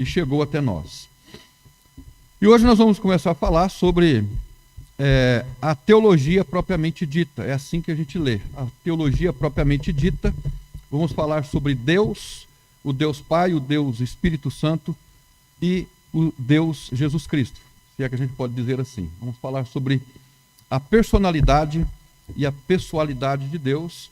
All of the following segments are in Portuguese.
e chegou até nós. E hoje nós vamos começar a falar sobre a teologia propriamente dita. É assim que a gente lê. A teologia propriamente dita. Vamos falar sobre Deus, o Deus Pai, o Deus Espírito Santo e o Deus Jesus Cristo, se é que a gente pode dizer assim. Vamos falar sobre a personalidade e a pessoalidade de Deus.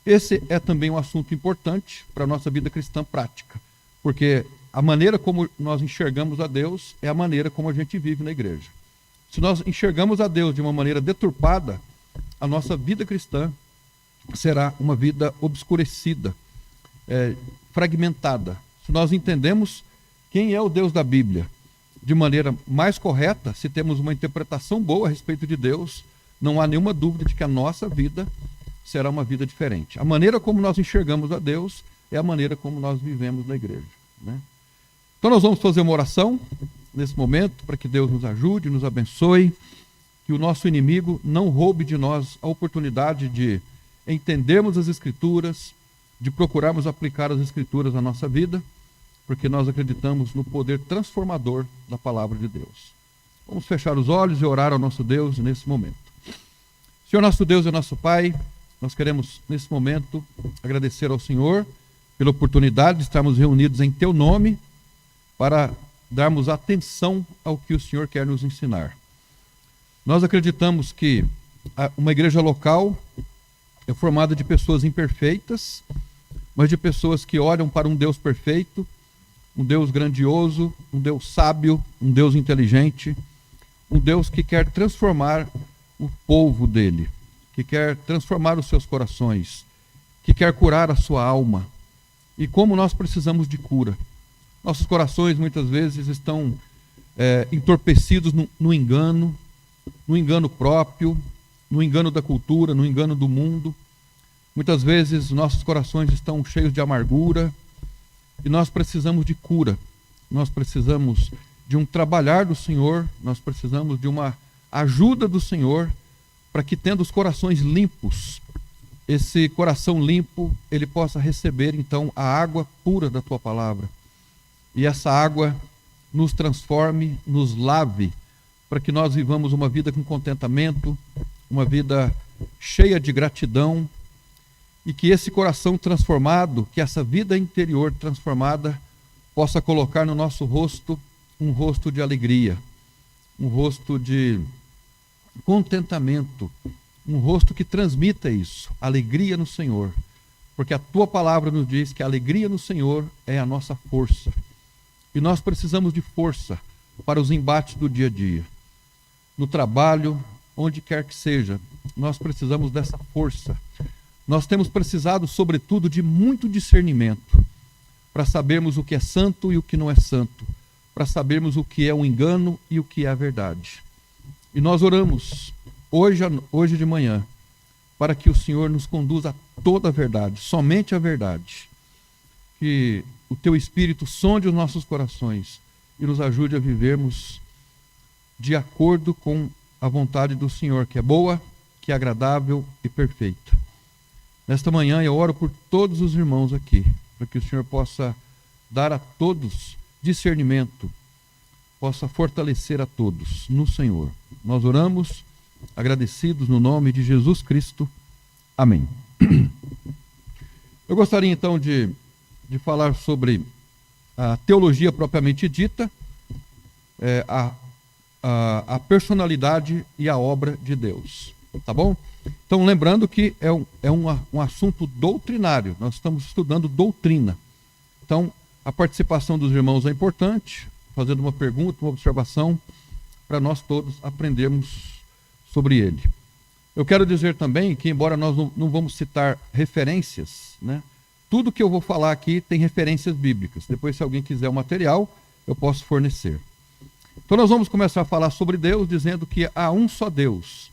Esse é também um assunto importante para a nossa vida cristã prática, porque a maneira como nós enxergamos a Deus é a maneira como a gente vive na igreja. Se nós enxergamos a Deus de uma maneira deturpada, a nossa vida cristã será uma vida obscurecida, fragmentada. Se nós entendemos quem é o Deus da Bíblia de maneira mais correta, se temos uma interpretação boa a respeito de Deus, não há nenhuma dúvida de que a nossa vida será uma vida diferente. A maneira como nós enxergamos a Deus é a maneira como nós vivemos na igreja, né? Então nós vamos fazer uma oração nesse momento para que Deus nos ajude, nos abençoe, que o nosso inimigo não roube de nós a oportunidade de entendermos as Escrituras, de procurarmos aplicar as Escrituras na nossa vida, porque nós acreditamos no poder transformador da palavra de Deus. Vamos fechar os olhos e orar ao nosso Deus nesse momento. Senhor nosso Deus e nosso Pai, nós queremos nesse momento agradecer ao Senhor pela oportunidade de estarmos reunidos em Teu nome para darmos atenção ao que o Senhor quer nos ensinar. Nós acreditamos que uma igreja local é formada de pessoas imperfeitas, mas de pessoas que olham para um Deus perfeito, um Deus grandioso, um Deus sábio, um Deus inteligente, um Deus que quer transformar o povo dele, que quer transformar os seus corações, que quer curar a sua alma. E como nós precisamos de cura. Nossos corações muitas vezes estão entorpecidos no engano próprio, no engano da cultura, no engano do mundo. Muitas vezes nossos corações estão cheios de amargura e nós precisamos de cura. Nós precisamos de um trabalhar do Senhor, nós precisamos de uma ajuda do Senhor para que, tendo os corações limpos, esse coração limpo, ele possa receber então a água pura da Tua palavra. E essa água nos transforme, nos lave, para que nós vivamos uma vida com contentamento, uma vida cheia de gratidão, e que esse coração transformado, que essa vida interior transformada, possa colocar no nosso rosto um rosto de alegria, um rosto de contentamento, um rosto que transmita isso, alegria no Senhor, porque a Tua palavra nos diz que a alegria no Senhor é a nossa força, e nós precisamos de força para os embates do dia a dia, no trabalho, onde quer que seja, nós precisamos dessa força. Nós temos precisado, sobretudo, de muito discernimento para sabermos o que é santo e o que não é santo, para sabermos o que é um engano e o que é a verdade. E nós oramos hoje de manhã para que o Senhor nos conduza a toda a verdade, somente a verdade. Que o Teu Espírito sonde os nossos corações e nos ajude a vivermos de acordo com a vontade do Senhor, que é boa, que é agradável e perfeita. Nesta manhã eu oro por todos os irmãos aqui, para que o Senhor possa dar a todos discernimento, possa fortalecer a todos no Senhor. Nós oramos agradecidos no nome de Jesus Cristo. Amém. Eu gostaria então de falar sobre a teologia propriamente dita, a personalidade e a obra de Deus. Tá bom? Então, lembrando que é um assunto doutrinário, nós estamos estudando doutrina. Então, a participação dos irmãos é importante, fazendo uma pergunta, uma observação, para nós todos aprendermos sobre ele. Eu quero dizer também que, embora nós não vamos citar referências, né, tudo que eu vou falar aqui tem referências bíblicas. Depois, se alguém quiser o material, eu posso fornecer. Então, nós vamos começar a falar sobre Deus, dizendo que há um só Deus,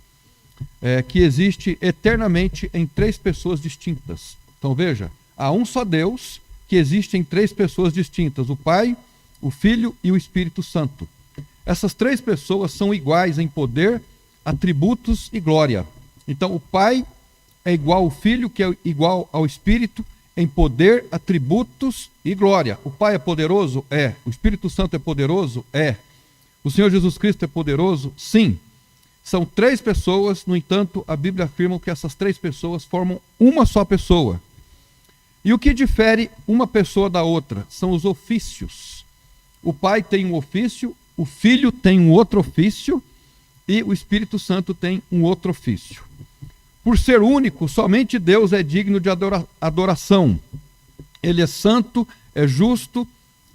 que existe eternamente em três pessoas distintas. Então veja, há um só Deus que existe em três pessoas distintas, o Pai, o Filho e o Espírito Santo. Essas três pessoas são iguais em poder, atributos e glória. Então o Pai é igual ao Filho, que é igual ao Espírito, em poder, atributos e glória. O Pai é poderoso? É. O Espírito Santo é poderoso? É. O Senhor Jesus Cristo é poderoso? Sim. São 3 pessoas, no entanto, a Bíblia afirma que essas 3 pessoas formam uma só pessoa. E o que difere uma pessoa da outra? São os ofícios. O Pai tem um ofício, o Filho tem um outro ofício e o Espírito Santo tem um outro ofício. Por ser único, somente Deus é digno de adoração. Ele é santo, é justo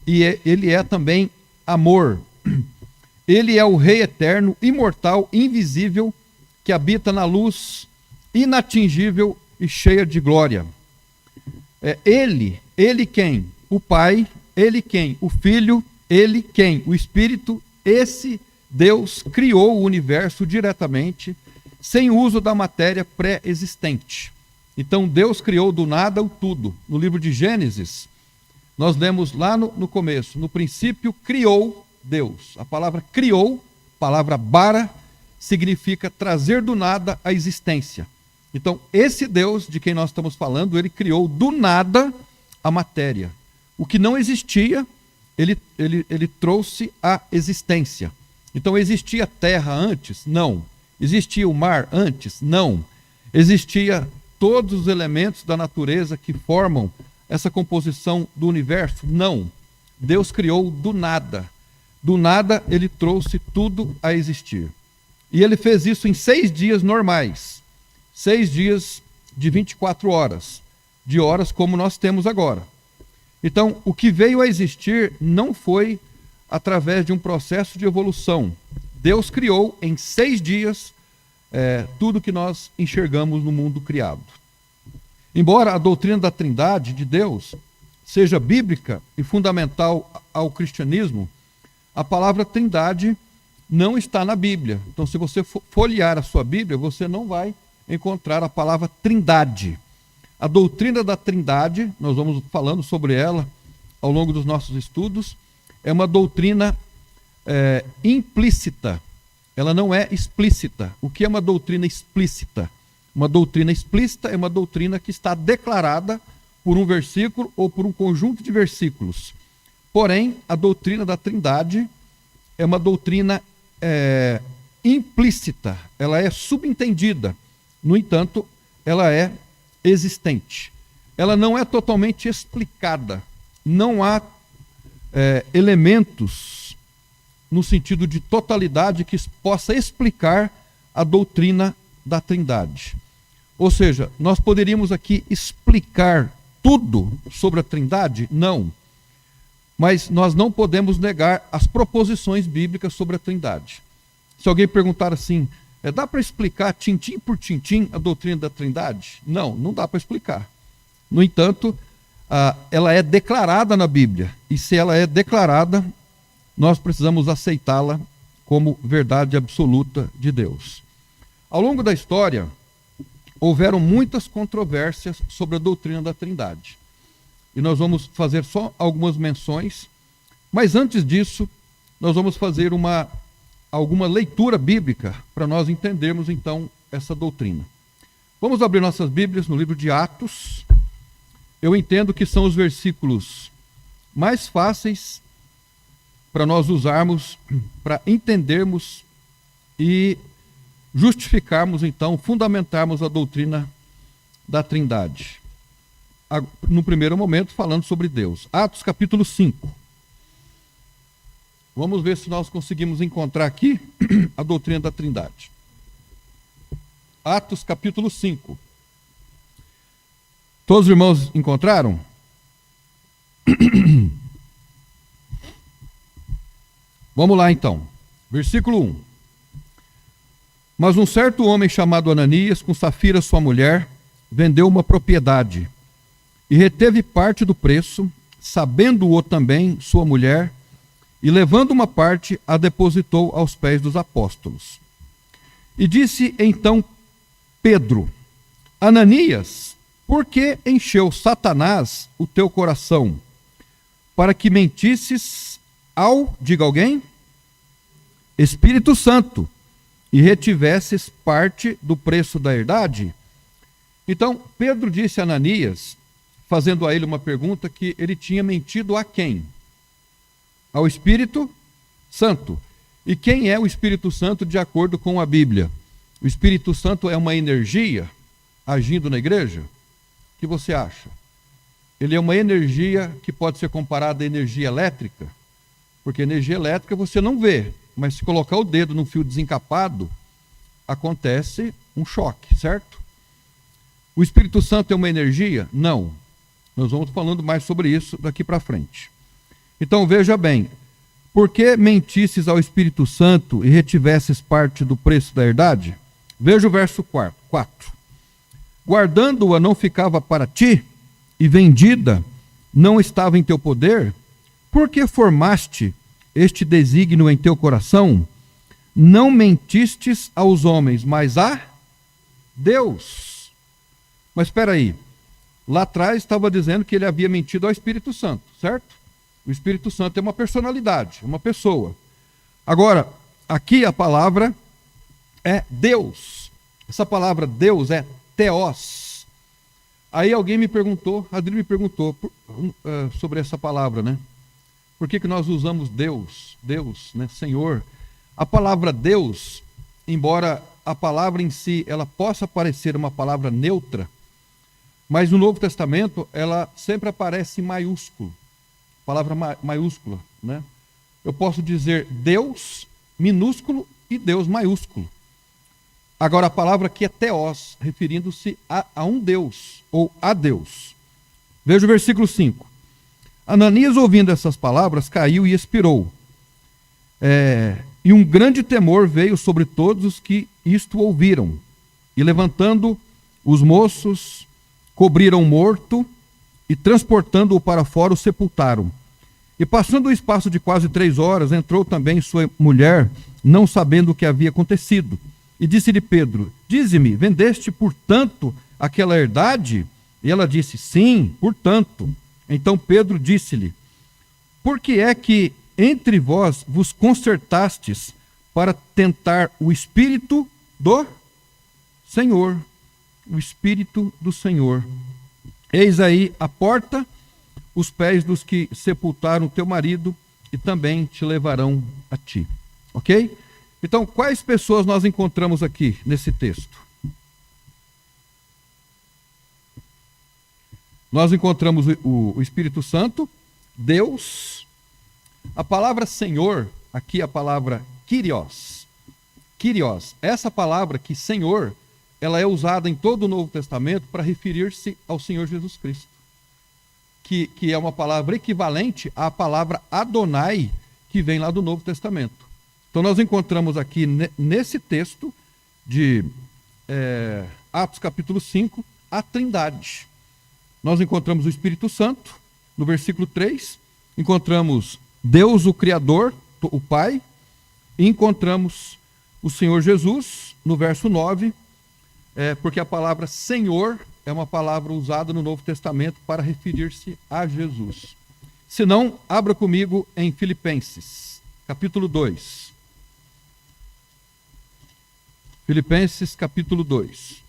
e ele é também amor. Ele é o Rei eterno, imortal, invisível, que habita na luz inatingível e cheia de glória. Ele quem? O Pai, ele quem? O Filho, ele quem? O Espírito. Esse Deus criou o universo diretamente, sem uso da matéria pré-existente. Então Deus criou do nada o tudo. No livro de Gênesis, nós lemos lá no começo, no princípio criou Deus. A palavra criou, palavra bara, significa trazer do nada a existência. Então esse Deus de quem nós estamos falando, ele criou do nada a matéria. O que não existia, ele trouxe a existência. Então existia terra antes? Não. Existia o mar antes? Não. Existia todos os elementos da natureza que formam essa composição do universo? Não. Deus criou do nada. Do nada ele trouxe tudo a existir. E ele fez isso em 6 dias normais. 6 dias de 24 horas. De horas como nós temos agora. Então, o que veio a existir não foi através de um processo de evolução. Deus criou em 6 dias tudo que nós enxergamos no mundo criado. Embora a doutrina da Trindade de Deus seja bíblica e fundamental ao cristianismo, a palavra Trindade não está na Bíblia. Então, se você folhear a sua Bíblia, você não vai encontrar a palavra Trindade. A doutrina da Trindade, nós vamos falando sobre ela ao longo dos nossos estudos, é uma doutrina implícita. Ela não é explícita. O que é uma doutrina explícita? Uma doutrina explícita é uma doutrina que está declarada por um versículo ou por um conjunto de versículos. Porém, a doutrina da Trindade é uma doutrina implícita. Ela é subentendida. No entanto, ela é existente. Ela não é totalmente explicada. Não há elementos no sentido de totalidade que possa explicar a doutrina da Trindade. Ou seja, nós poderíamos aqui explicar tudo sobre a Trindade? Não. Mas nós não podemos negar as proposições bíblicas sobre a Trindade. Se alguém perguntar assim, dá para explicar tintim por tintim a doutrina da Trindade? Não, não dá para explicar. No entanto, ela é declarada na Bíblia. E se ela é declarada, nós precisamos aceitá-la como verdade absoluta de Deus. Ao longo da história, houveram muitas controvérsias sobre a doutrina da Trindade. E nós vamos fazer só algumas menções, mas antes disso, nós vamos fazer alguma leitura bíblica para nós entendermos então essa doutrina. Vamos abrir nossas Bíblias no livro de Atos. Eu entendo que são os versículos mais fáceis para nós usarmos, para entendermos e justificarmos então, fundamentarmos a doutrina da Trindade. No primeiro momento, falando sobre Deus. Atos capítulo 5. Vamos ver se nós conseguimos encontrar aqui a doutrina da Trindade. Atos capítulo 5. Todos os irmãos encontraram? Vamos lá então. Versículo 1. Mas um certo homem chamado Ananias, com Safira sua mulher, vendeu uma propriedade e reteve parte do preço, sabendo-o também sua mulher, e levando uma parte, a depositou aos pés dos apóstolos. E disse então Pedro: Ananias, por que encheu Satanás o teu coração, para que mentisses diga alguém, Espírito Santo, e retivesses parte do preço da herdade? Então, Pedro disse a Ananias, fazendo a ele uma pergunta que ele tinha mentido a quem? Ao Espírito Santo. E quem é o Espírito Santo de acordo com a Bíblia? O Espírito Santo é uma energia agindo na igreja? O que você acha? Ele é uma energia que pode ser comparada à energia elétrica? Porque energia elétrica você não vê, mas se colocar o dedo num fio desencapado, acontece um choque, certo? O Espírito Santo é uma energia? Não. Nós vamos falando mais sobre isso daqui para frente. Então veja bem, por que mentisses ao Espírito Santo e retivesses parte do preço da herdade? Veja o verso 4. Guardando-a não ficava para ti, e vendida não estava em teu poder? Por que formaste este desígnio em teu coração? Não mentistes aos homens, mas a Deus. Mas espera aí, lá atrás estava dizendo que ele havia mentido ao Espírito Santo, certo? O Espírito Santo é uma personalidade, uma pessoa. Agora, aqui a palavra é Deus. Essa palavra Deus é Theos. Aí alguém me perguntou, Adri me perguntou sobre essa palavra, né? Por que nós usamos Deus, né? Senhor. A palavra Deus, embora a palavra em si ela possa parecer uma palavra neutra, mas no Novo Testamento ela sempre aparece em maiúsculo. Palavra maiúscula, né? Eu posso dizer Deus minúsculo e Deus maiúsculo. Agora a palavra aqui é Theos, referindo-se a um Deus, ou a Deus. Veja o versículo 5. Ananias, ouvindo essas palavras, caiu e expirou. E um grande temor veio sobre todos os que isto ouviram. E levantando os moços, cobriram o morto e transportando-o para fora, o sepultaram. E passando o espaço de quase 3 horas, entrou também sua mulher, não sabendo o que havia acontecido. E disse-lhe Pedro, dize-me, vendeste por tanto aquela herdade? E ela disse, sim, por tanto. Então Pedro disse-lhe, por que é que entre vós vos concertastes para tentar o Espírito do Senhor? O Espírito do Senhor. Eis aí a porta, os pés dos que sepultaram teu marido e também te levarão a ti. Ok? Então, quais pessoas nós encontramos aqui nesse texto? Nós encontramos o Espírito Santo, Deus. A palavra Senhor, aqui a palavra Kyrios. Kyrios, essa palavra aqui, Senhor, ela é usada em todo o Novo Testamento para referir-se ao Senhor Jesus Cristo. Que é uma palavra equivalente à palavra Adonai, que vem lá do Novo Testamento. Então nós encontramos aqui nesse texto de Atos capítulo 5, a Trindade. Nós encontramos o Espírito Santo, no versículo 3, encontramos Deus, o Criador, o Pai, e encontramos o Senhor Jesus, no verso 9, porque a palavra Senhor é uma palavra usada no Novo Testamento para referir-se a Jesus. Se não, abra comigo em Filipenses, capítulo 2. Filipenses, capítulo 2.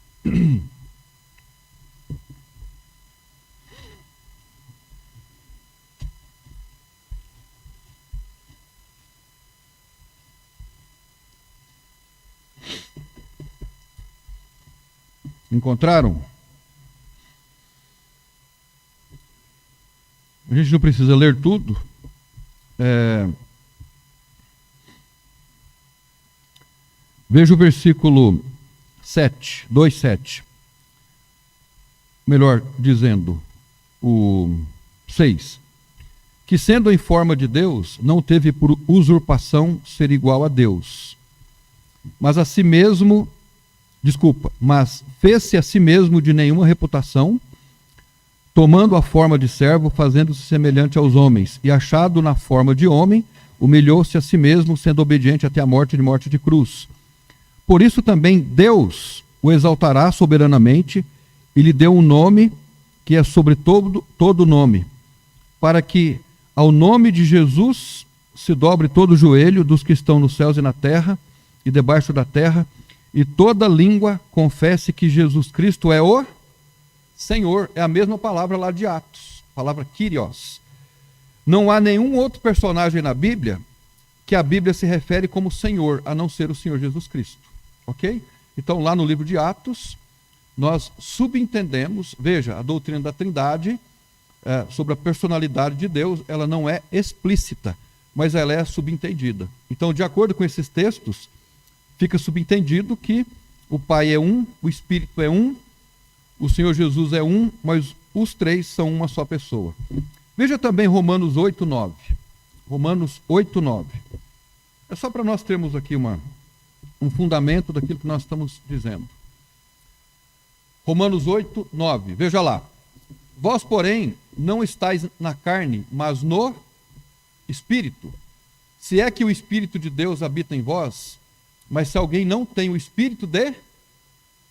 Encontraram? A gente não precisa ler tudo. Veja o versículo 7, 2:7. Melhor dizendo, o 6. Que sendo em forma de Deus, não teve por usurpação ser igual a Deus, mas fez-se a si mesmo de nenhuma reputação, tomando a forma de servo, fazendo-se semelhante aos homens, e achado na forma de homem, humilhou-se a si mesmo, sendo obediente até a morte de cruz. Por isso também Deus o exaltará soberanamente, e lhe deu um nome que é sobre todo nome, para que ao nome de Jesus se dobre todo o joelho dos que estão nos céus e na terra, e debaixo da terra, e toda língua confesse que Jesus Cristo é o Senhor é a mesma palavra lá de Atos, a palavra Kyrios. Não há nenhum outro personagem na Bíblia que a Bíblia se refere como Senhor, a não ser o Senhor Jesus Cristo. Ok? Então, lá no livro de Atos, nós subentendemos, veja, a doutrina da Trindade, sobre a personalidade de Deus, ela não é explícita, mas ela é subentendida. Então, de acordo com esses textos, fica subentendido que o Pai é um, o Espírito é um, o Senhor Jesus é um, mas os três são uma só pessoa. Veja também Romanos 8:9. Romanos 8:9. É só para nós termos aqui um fundamento daquilo que nós estamos dizendo. Romanos 8:9. Veja lá. Vós, porém, não estáis na carne, mas no Espírito. Se é que o Espírito de Deus habita em vós, mas se alguém não tem o Espírito de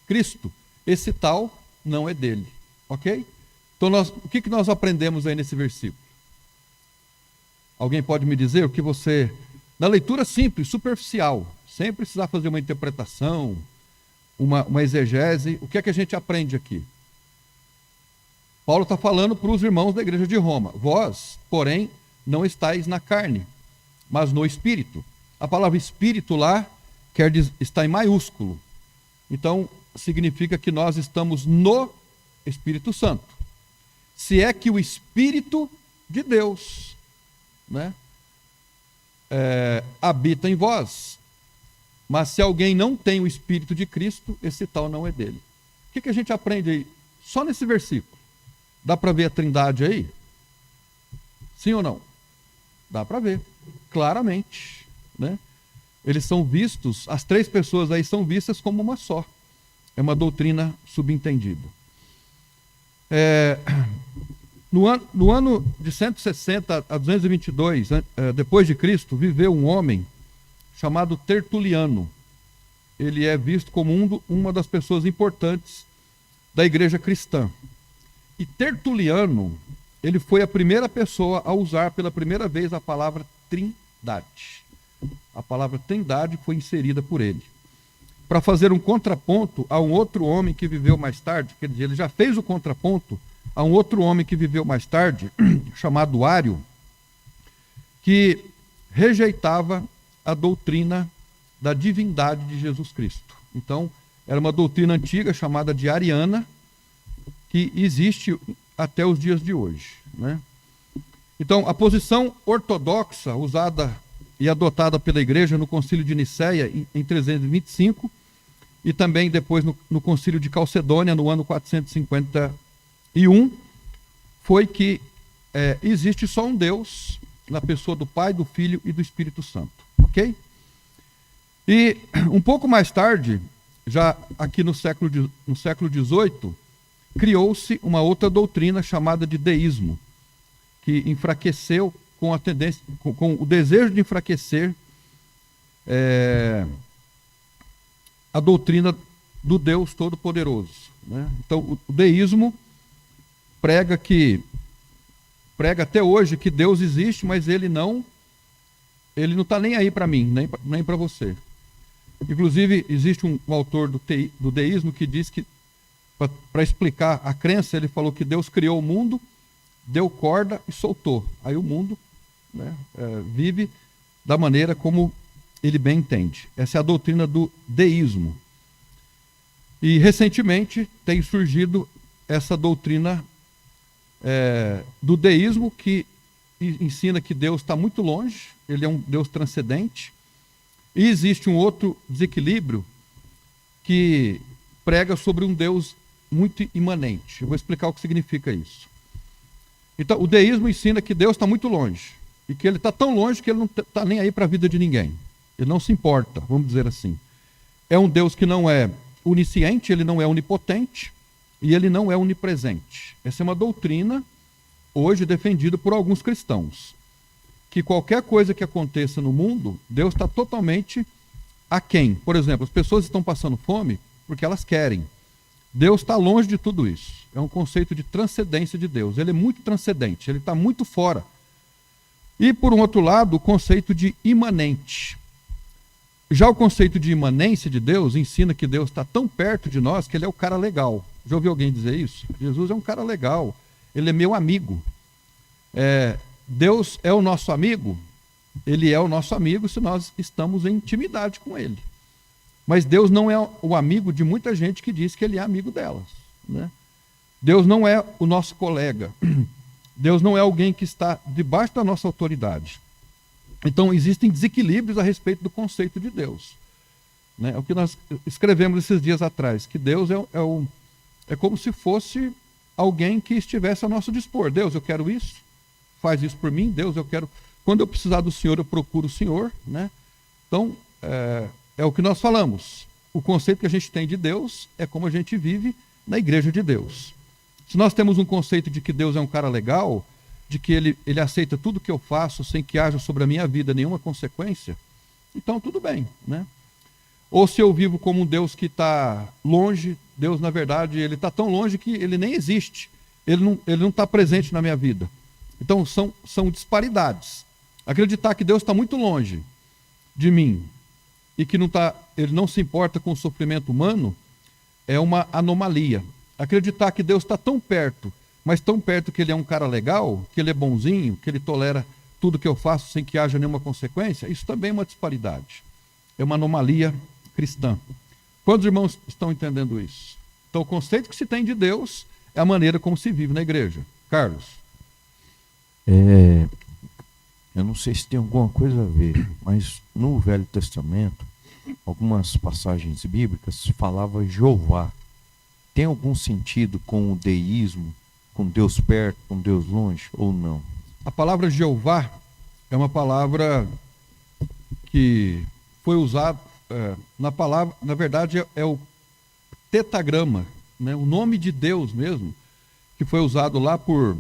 Cristo, esse tal não é dele. Ok? Então, o que nós aprendemos aí nesse versículo? Alguém pode me dizer o que você... Na leitura simples, superficial, sem precisar fazer uma interpretação, uma exegese, o que é que a gente aprende aqui? Paulo está falando para os irmãos da igreja de Roma. Vós, porém, não estáis na carne, mas no Espírito. A palavra Espírito lá está em maiúsculo. Então, significa que nós estamos no Espírito Santo. Se é que o Espírito de Deus, né, habita em vós, mas se alguém não tem o Espírito de Cristo, esse tal não é dele. O que a gente aprende aí? Só nesse versículo. Dá para ver a Trindade aí? Sim ou não? Dá para ver, claramente, né? Eles são vistos, as três pessoas aí são vistas como uma só. É uma doutrina subentendida. No ano de 160 a 222, depois de Cristo, viveu um homem chamado Tertuliano. Ele é visto como uma das pessoas importantes da igreja cristã. E Tertuliano, ele foi a primeira pessoa a usar pela primeira vez a palavra Trindade. A palavra Trindade foi inserida por ele, para fazer um contraponto a um outro homem que viveu mais tarde. Quer dizer, ele já fez o contraponto a um outro homem que viveu mais tarde, chamado Ário, que rejeitava a doutrina da divindade de Jesus Cristo. Então, era uma doutrina antiga chamada de ariana, que existe até os dias de hoje, né? Então, a posição ortodoxa usada e adotada pela igreja no Concílio de Nicéia em 325 e também depois no Concílio de Calcedônia no ano 451 foi que existe só um Deus na pessoa do Pai, do Filho e do Espírito Santo, ok? E um pouco mais tarde, já aqui no século XVIII, criou-se uma outra doutrina chamada de deísmo, que enfraqueceu com a tendência, com o desejo de enfraquecer a doutrina do Deus Todo-Poderoso, né? Então, o deísmo prega até hoje que Deus existe, mas ele não está nem aí para mim, nem para você. Inclusive, existe um autor do deísmo que diz que, para explicar a crença, ele falou que Deus criou o mundo, deu corda e soltou. Aí o mundo, né, vive da maneira como ele bem entende. Essa é a doutrina do deísmo. E recentemente tem surgido essa doutrina do deísmo, que ensina que Deus está muito longe, ele é um Deus transcendente. E existe um outro desequilíbrio que prega sobre um Deus muito imanente. Eu vou explicar o que significa isso. Então, o deísmo ensina que Deus está muito longe, e que ele está tão longe que ele não está nem aí para a vida de ninguém. Ele não se importa, vamos dizer assim. É um Deus que não é onisciente, ele não é onipotente, e ele não é onipresente. Essa é uma doutrina, hoje, defendida por alguns cristãos. Que qualquer coisa que aconteça no mundo, Deus está totalmente aquém. Por exemplo, as pessoas estão passando fome porque elas querem. Deus está longe de tudo isso. É um conceito de transcendência de Deus. Ele é muito transcendente, ele está muito fora. E, por um outro lado, o conceito de imanente. Já o conceito de imanência de Deus ensina que Deus está tão perto de nós que ele é o cara legal. Já ouviu alguém dizer isso? Jesus é um cara legal, ele é meu amigo. Deus é o nosso amigo? Ele é o nosso amigo se nós estamos em intimidade com ele. Mas Deus não é o amigo de muita gente que diz que ele é amigo delas, né? Deus não é o nosso colega. Deus não é alguém que está debaixo da nossa autoridade. Então, existem desequilíbrios a respeito do conceito de Deus, né? É o que nós escrevemos esses dias atrás, que Deus é como se fosse alguém que estivesse a nosso dispor. Deus, eu quero isso, faz isso por mim. Deus, eu quero... Quando eu precisar do Senhor, eu procuro o Senhor, né? Então, é o que nós falamos. O conceito que a gente tem de Deus é como a gente vive na igreja de Deus. Se nós temos um conceito de que Deus é um cara legal, de que ele aceita tudo que eu faço sem que haja sobre a minha vida nenhuma consequência, então tudo bem, né? Ou se eu vivo como um Deus que está longe, Deus, na verdade, ele está tão longe que ele nem existe. Ele não está presente na minha vida. Então, são disparidades. Acreditar que Deus está muito longe de mim e que ele não se importa com o sofrimento humano é uma anomalia. Acreditar que Deus está tão perto, mas tão perto que ele é um cara legal, que ele é bonzinho, que ele tolera tudo que eu faço sem que haja nenhuma consequência, isso também é uma disparidade. É uma anomalia cristã. Quantos irmãos estão entendendo isso? Então, o conceito que se tem de Deus é a maneira como se vive na igreja. Carlos? Eu não sei se tem alguma coisa a ver, mas no Velho Testamento, algumas passagens bíblicas falava Jeová. Tem algum sentido com o deísmo, com Deus perto, com Deus longe, ou não? A palavra Jeová é uma palavra que foi usada, na verdade é o tetagrama, né? O nome de Deus mesmo, que foi usado lá por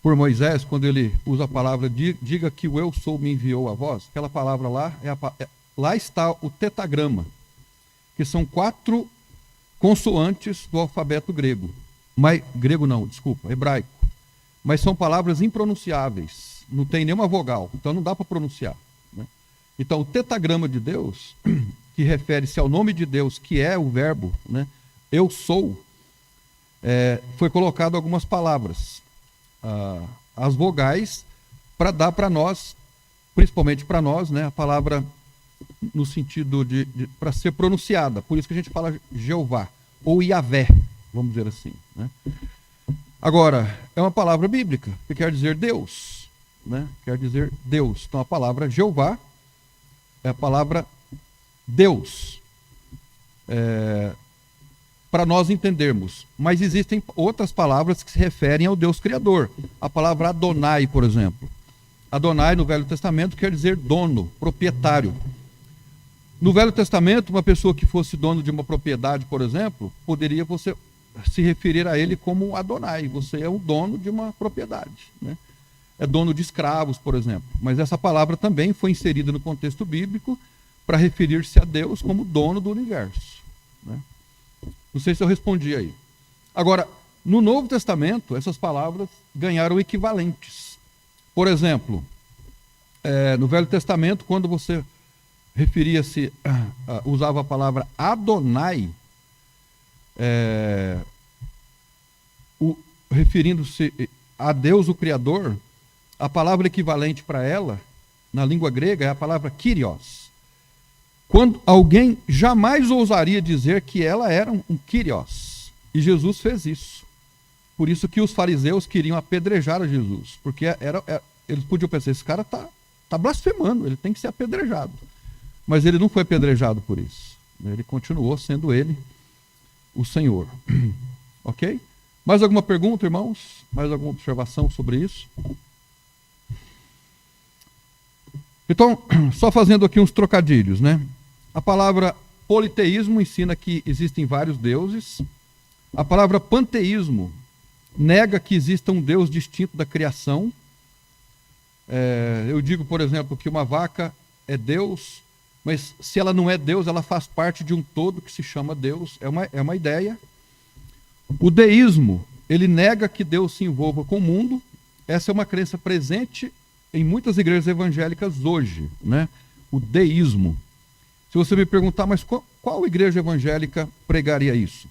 Moisés, quando ele usa a palavra, diga que o eu sou me enviou a vós. Aquela palavra lá, lá está o tetagrama, que são 4 consoantes do alfabeto grego. Hebraico. Mas são palavras impronunciáveis, não tem nenhuma vogal, então não dá para pronunciar, né? Então, o tetagrama de Deus, que refere-se ao nome de Deus, que é o verbo, né? Eu sou, foi colocado algumas palavras, as vogais, para dar para nós, principalmente para nós, né, a palavra no sentido de para ser pronunciada. Por isso que a gente fala Jeová, ou Iavé, vamos dizer assim, né? Agora, é uma palavra bíblica, que quer dizer Deus, né? Quer dizer Deus. Então, a palavra Jeová é a palavra Deus, para nós entendermos. Mas existem outras palavras que se referem ao Deus Criador. A palavra Adonai, por exemplo. Adonai, no Velho Testamento, quer dizer dono, proprietário. No Velho Testamento, uma pessoa que fosse dono de uma propriedade, por exemplo, poderia você se referir a ele como Adonai. Você é o dono de uma propriedade, né? É dono de escravos, por exemplo. Mas essa palavra também foi inserida no contexto bíblico para referir-se a Deus como dono do universo, né? Não sei se eu respondi aí. Agora, no Novo Testamento, essas palavras ganharam equivalentes. Por exemplo, no Velho Testamento, quando você referia-se, usava a palavra Adonai, referindo-se a Deus, o Criador, a palavra equivalente para ela, na língua grega, é a palavra Kyrios. Quando alguém jamais ousaria dizer que ela era um Kyrios. E Jesus fez isso. Por isso que os fariseus queriam apedrejar a Jesus. Porque eles podiam pensar, esse cara está blasfemando, ele tem que ser apedrejado. Mas ele não foi apedrejado por isso. Ele continuou sendo ele o Senhor. Ok? Mais alguma pergunta, irmãos? Mais alguma observação sobre isso? Então, só fazendo aqui uns trocadilhos, né? A palavra politeísmo ensina que existem vários deuses. A palavra panteísmo nega que exista um Deus distinto da criação. Eu digo, por exemplo, que uma vaca é Deus, mas se ela não é Deus, ela faz parte de um todo que se chama Deus. É uma ideia. O deísmo, ele nega que Deus se envolva com o mundo. Essa é uma crença presente em muitas igrejas evangélicas hoje, né? O deísmo. Se você me perguntar, mas qual igreja evangélica pregaria isso?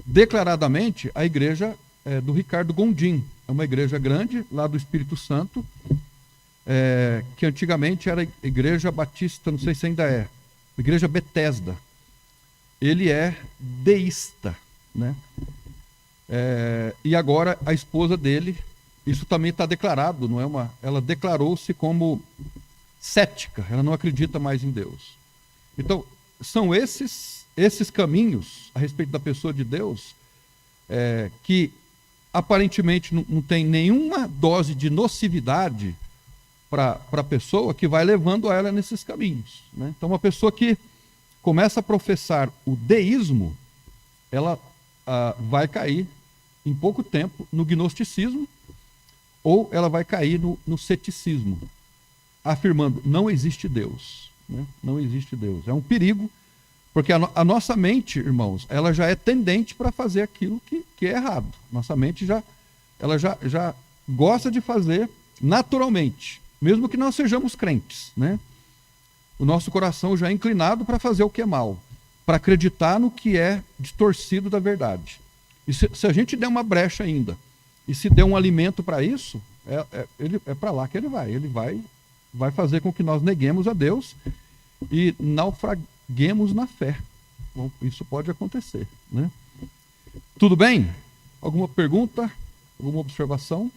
declaradamente a igreja do Ricardo Gondim. É uma igreja grande, lá do Espírito Santo, que antigamente era Igreja Batista, não sei se ainda é, Igreja Betesda. Ele é deísta, né? E agora a esposa dele, isso também está declarado, não é uma? Ela declarou-se como cética, ela não acredita mais em Deus. Então, são esses caminhos a respeito da pessoa de Deus que aparentemente não tem nenhuma dose de nocividade para a pessoa, que vai levando a ela nesses caminhos, né? Então, uma pessoa que começa a professar o deísmo, ela vai cair em pouco tempo no gnosticismo, ou ela vai cair no ceticismo, afirmando, não existe Deus, né? Não existe Deus. É um perigo, porque a nossa mente, irmãos, ela já é tendente para fazer aquilo que é errado. Nossa mente ela já gosta de fazer naturalmente, mesmo que não sejamos crentes, né? O nosso coração já é inclinado para fazer o que é mal, para acreditar no que é distorcido da verdade. E se a gente der uma brecha ainda, e se der um alimento para isso, é para lá que ele vai. Ele vai fazer com que nós neguemos a Deus e naufraguemos na fé. Bom, isso pode acontecer, né? Tudo bem? Alguma pergunta? Alguma observação?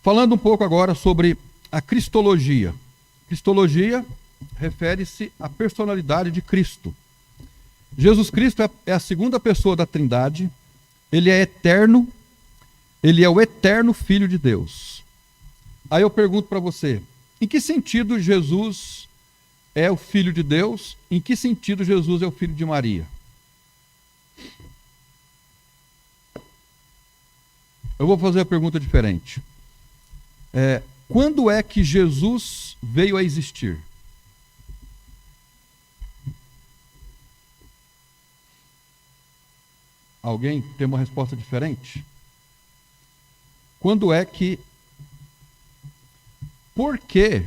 Falando um pouco agora sobre a cristologia. Cristologia refere-se à personalidade de Cristo. Jesus Cristo é a segunda pessoa da Trindade, ele é eterno, ele é o eterno Filho de Deus. Aí eu pergunto para você, em que sentido Jesus é o Filho de Deus? Em que sentido Jesus é o Filho de Maria? Eu vou fazer a pergunta diferente. Quando é que Jesus veio a existir? Alguém tem uma resposta diferente? Quando é que... Por que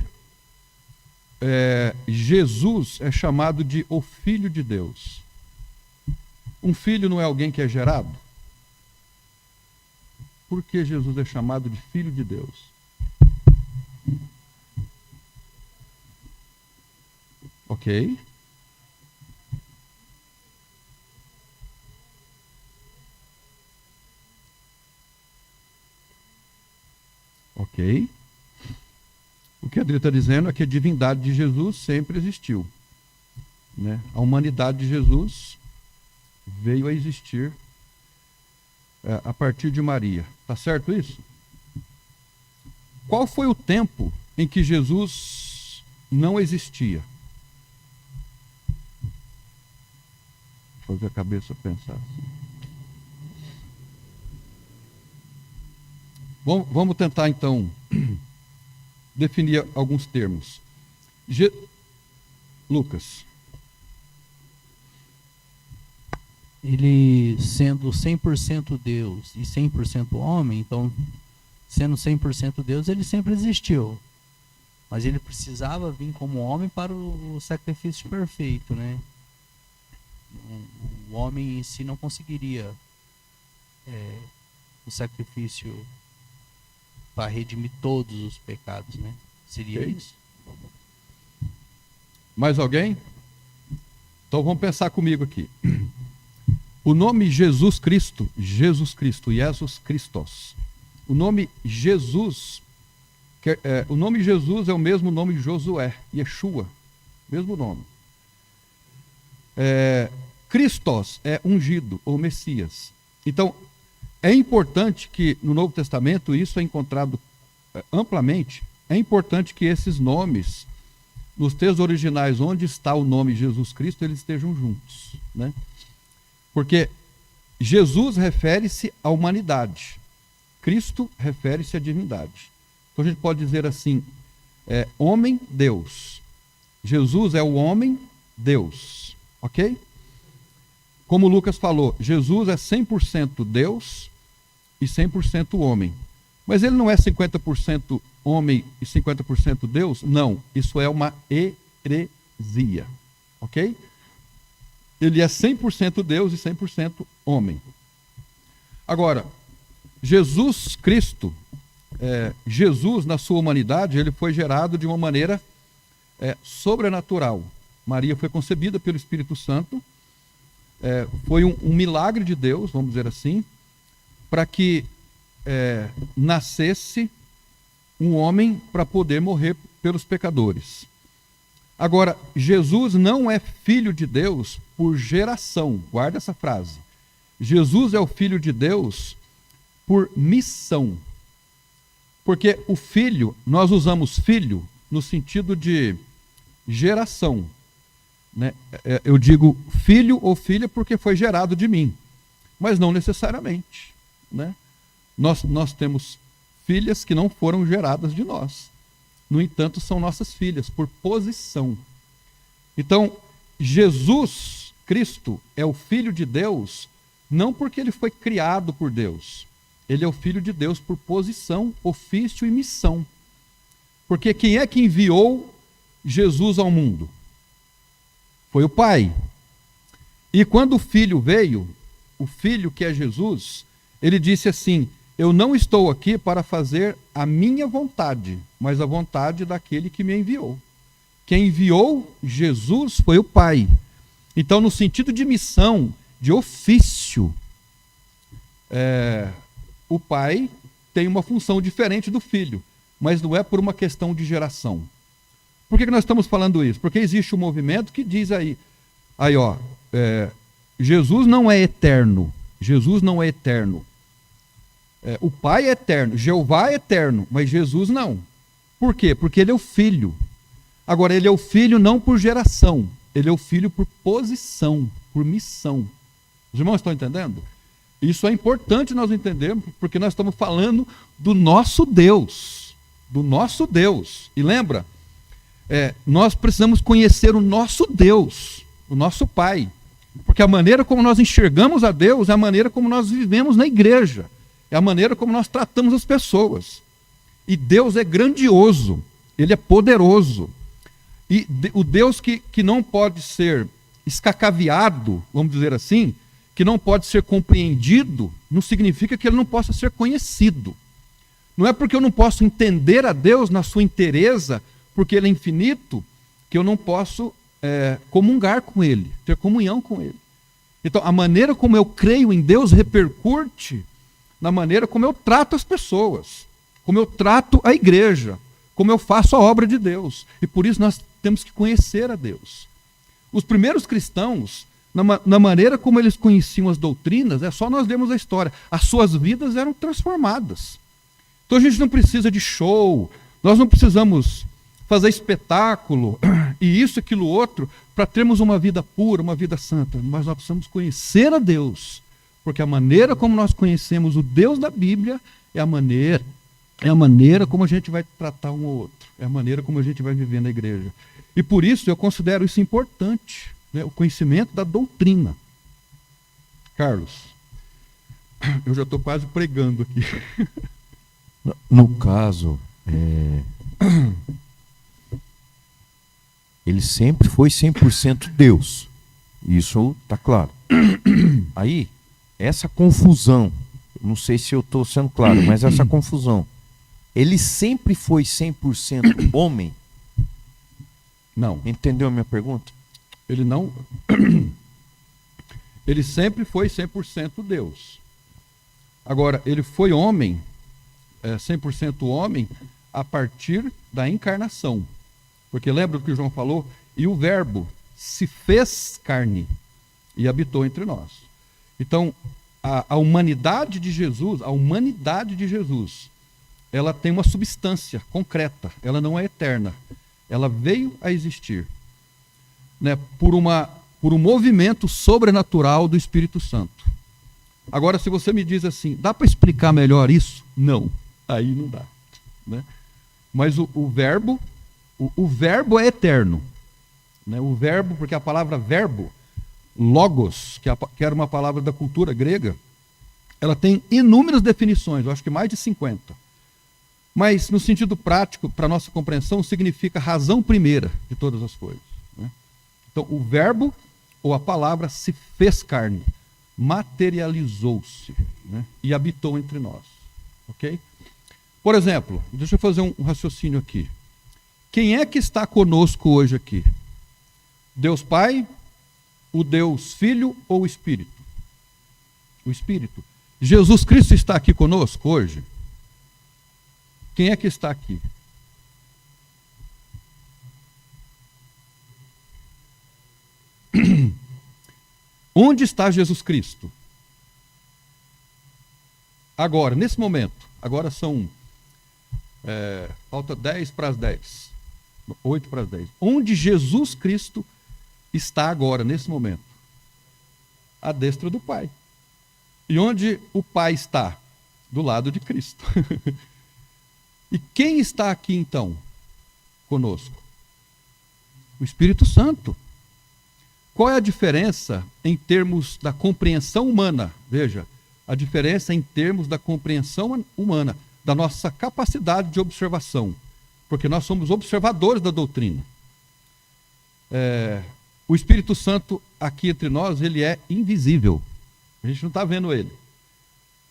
Jesus é chamado de o Filho de Deus? Um filho não é alguém que é gerado? Por que Jesus é chamado de Filho de Deus? Ok. Ok. O que a Adri está dizendo é que a divindade de Jesus sempre existiu, né? A humanidade de Jesus veio a existir a partir de Maria. Está certo isso? Qual foi o tempo em que Jesus não existia? Fazer a cabeça pensar assim. Vamos tentar então definir alguns termos. Lucas. Ele sendo 100% Deus e 100% homem, então, sendo 100% Deus, ele sempre existiu. Mas ele precisava vir como homem para o sacrifício perfeito, né? O homem em si não conseguiria o sacrifício para redimir todos os pecados, né? Seria isso. Mais alguém? Então vamos pensar comigo aqui. O nome Jesus Cristo, Jesus Christos. O nome Jesus, o nome Jesus é o mesmo nome de Josué, Yeshua, mesmo nome. Christos é ungido, ou Messias. Então, é importante que no Novo Testamento, isso é encontrado amplamente, é importante que esses nomes, nos textos originais onde está o nome Jesus Cristo, eles estejam juntos, né? Porque Jesus refere-se à humanidade, Cristo refere-se à divindade. Então a gente pode dizer assim, homem, Deus. Jesus é o homem, Deus, ok? Como o Lucas falou, Jesus é 100% Deus e 100% homem. Mas ele não é 50% homem e 50% Deus? Não, isso é uma heresia, ok? Ele é 100% Deus e 100% homem. Agora, Jesus Cristo, Jesus na sua humanidade, ele foi gerado de uma maneira sobrenatural. Maria foi concebida pelo Espírito Santo, foi um milagre de Deus, vamos dizer assim, para que nascesse um homem para poder morrer pelos pecadores. Agora, Jesus não é filho de Deus por geração, guarda essa frase. Jesus é o filho de Deus por missão. Porque o filho, nós usamos filho no sentido de geração, né? Eu digo filho ou filha porque foi gerado de mim, mas não necessariamente, né? Nós temos filhas que não foram geradas de nós, no entanto são nossas filhas por posição. Então Jesus Cristo é o Filho de Deus não porque ele foi criado por Deus, ele é o Filho de Deus por posição, ofício e missão. Porque quem é que enviou Jesus ao mundo? Foi o Pai. E quando o Filho veio, o Filho que é Jesus, ele disse assim: eu não estou aqui para fazer a minha vontade, mas a vontade daquele que me enviou. Quem enviou Jesus foi o Pai. Então, no sentido de missão, de ofício, o Pai tem uma função diferente do Filho, mas não é por uma questão de geração. Por que nós estamos falando isso? Porque existe um movimento que diz Jesus não é eterno. Jesus não é eterno. O Pai é eterno, Jeová é eterno, mas Jesus não. Por quê? Porque ele é o Filho. Agora, ele é o Filho não por geração, ele é o Filho por posição, por missão. Os irmãos estão entendendo? Isso é importante nós entendermos, porque nós estamos falando do nosso Deus. Do nosso Deus. E lembra, nós precisamos conhecer o nosso Deus, o nosso Pai. Porque a maneira como nós enxergamos a Deus é a maneira como nós vivemos na igreja. É a maneira como nós tratamos as pessoas. E Deus é grandioso, ele é poderoso. E o Deus que não pode ser escacaviado, vamos dizer assim, que não pode ser compreendido, não significa que ele não possa ser conhecido. Não é porque eu não posso entender a Deus na sua inteireza, porque ele é infinito, que eu não posso comungar com ele, ter comunhão com ele. Então, a maneira como eu creio em Deus repercute na maneira como eu trato as pessoas, como eu trato a igreja, como eu faço a obra de Deus. E por isso nós temos que conhecer a Deus. Os primeiros cristãos, na maneira como eles conheciam as doutrinas, é só nós lermos a história. As suas vidas eram transformadas. Então a gente não precisa de show, nós não precisamos fazer espetáculo, e isso, aquilo, outro, para termos uma vida pura, uma vida santa. Mas nós precisamos conhecer a Deus, porque a maneira como nós conhecemos o Deus da Bíblia é a maneira como a gente vai tratar um ou outro, é a maneira como a gente vai viver na igreja. E por isso eu considero isso importante, né? O conhecimento da doutrina. Carlos, eu já estou quase pregando aqui. No caso, ele sempre foi 100% Deus. Isso está claro. Aí, essa confusão, não sei se eu estou sendo claro, mas essa confusão, ele sempre foi 100% homem? Não. Entendeu a minha pergunta? Ele não. Ele sempre foi 100% Deus. Agora, ele foi homem, 100% homem, a partir da encarnação. Porque lembra do que o João falou? E o Verbo se fez carne e habitou entre nós. Então, a humanidade de Jesus, ela tem uma substância concreta, ela não é eterna. Ela veio a existir, né, por um movimento sobrenatural do Espírito Santo. Agora, se você me diz assim, dá para explicar melhor isso? Não, aí não dá, né? Mas o verbo é eterno, né? O verbo, porque a palavra verbo, logos, que era uma palavra da cultura grega, ela tem inúmeras definições, eu acho que mais de 50. Mas, no sentido prático, para a nossa compreensão, significa razão primeira de todas as coisas, né? Então, o verbo ou a palavra se fez carne, materializou-se, né? E habitou entre nós. Ok? Por exemplo, deixa eu fazer um raciocínio aqui. Quem é que está conosco hoje aqui? Deus Pai, o Deus Filho ou o Espírito? O Espírito. Jesus Cristo está aqui conosco hoje? Quem é que está aqui? Onde está Jesus Cristo? Agora, nesse momento. Agora são falta 10 para as 10. 8 para as 10. Onde Jesus Cristo está agora, nesse momento? À destra do Pai. E onde o Pai está? Do lado de Cristo. E quem está aqui então conosco? O Espírito Santo. Qual é a diferença em termos da compreensão humana? Veja, a diferença em termos da compreensão humana, da nossa capacidade de observação, porque nós somos observadores da doutrina. O Espírito Santo aqui entre nós, ele é invisível. A gente não está vendo ele,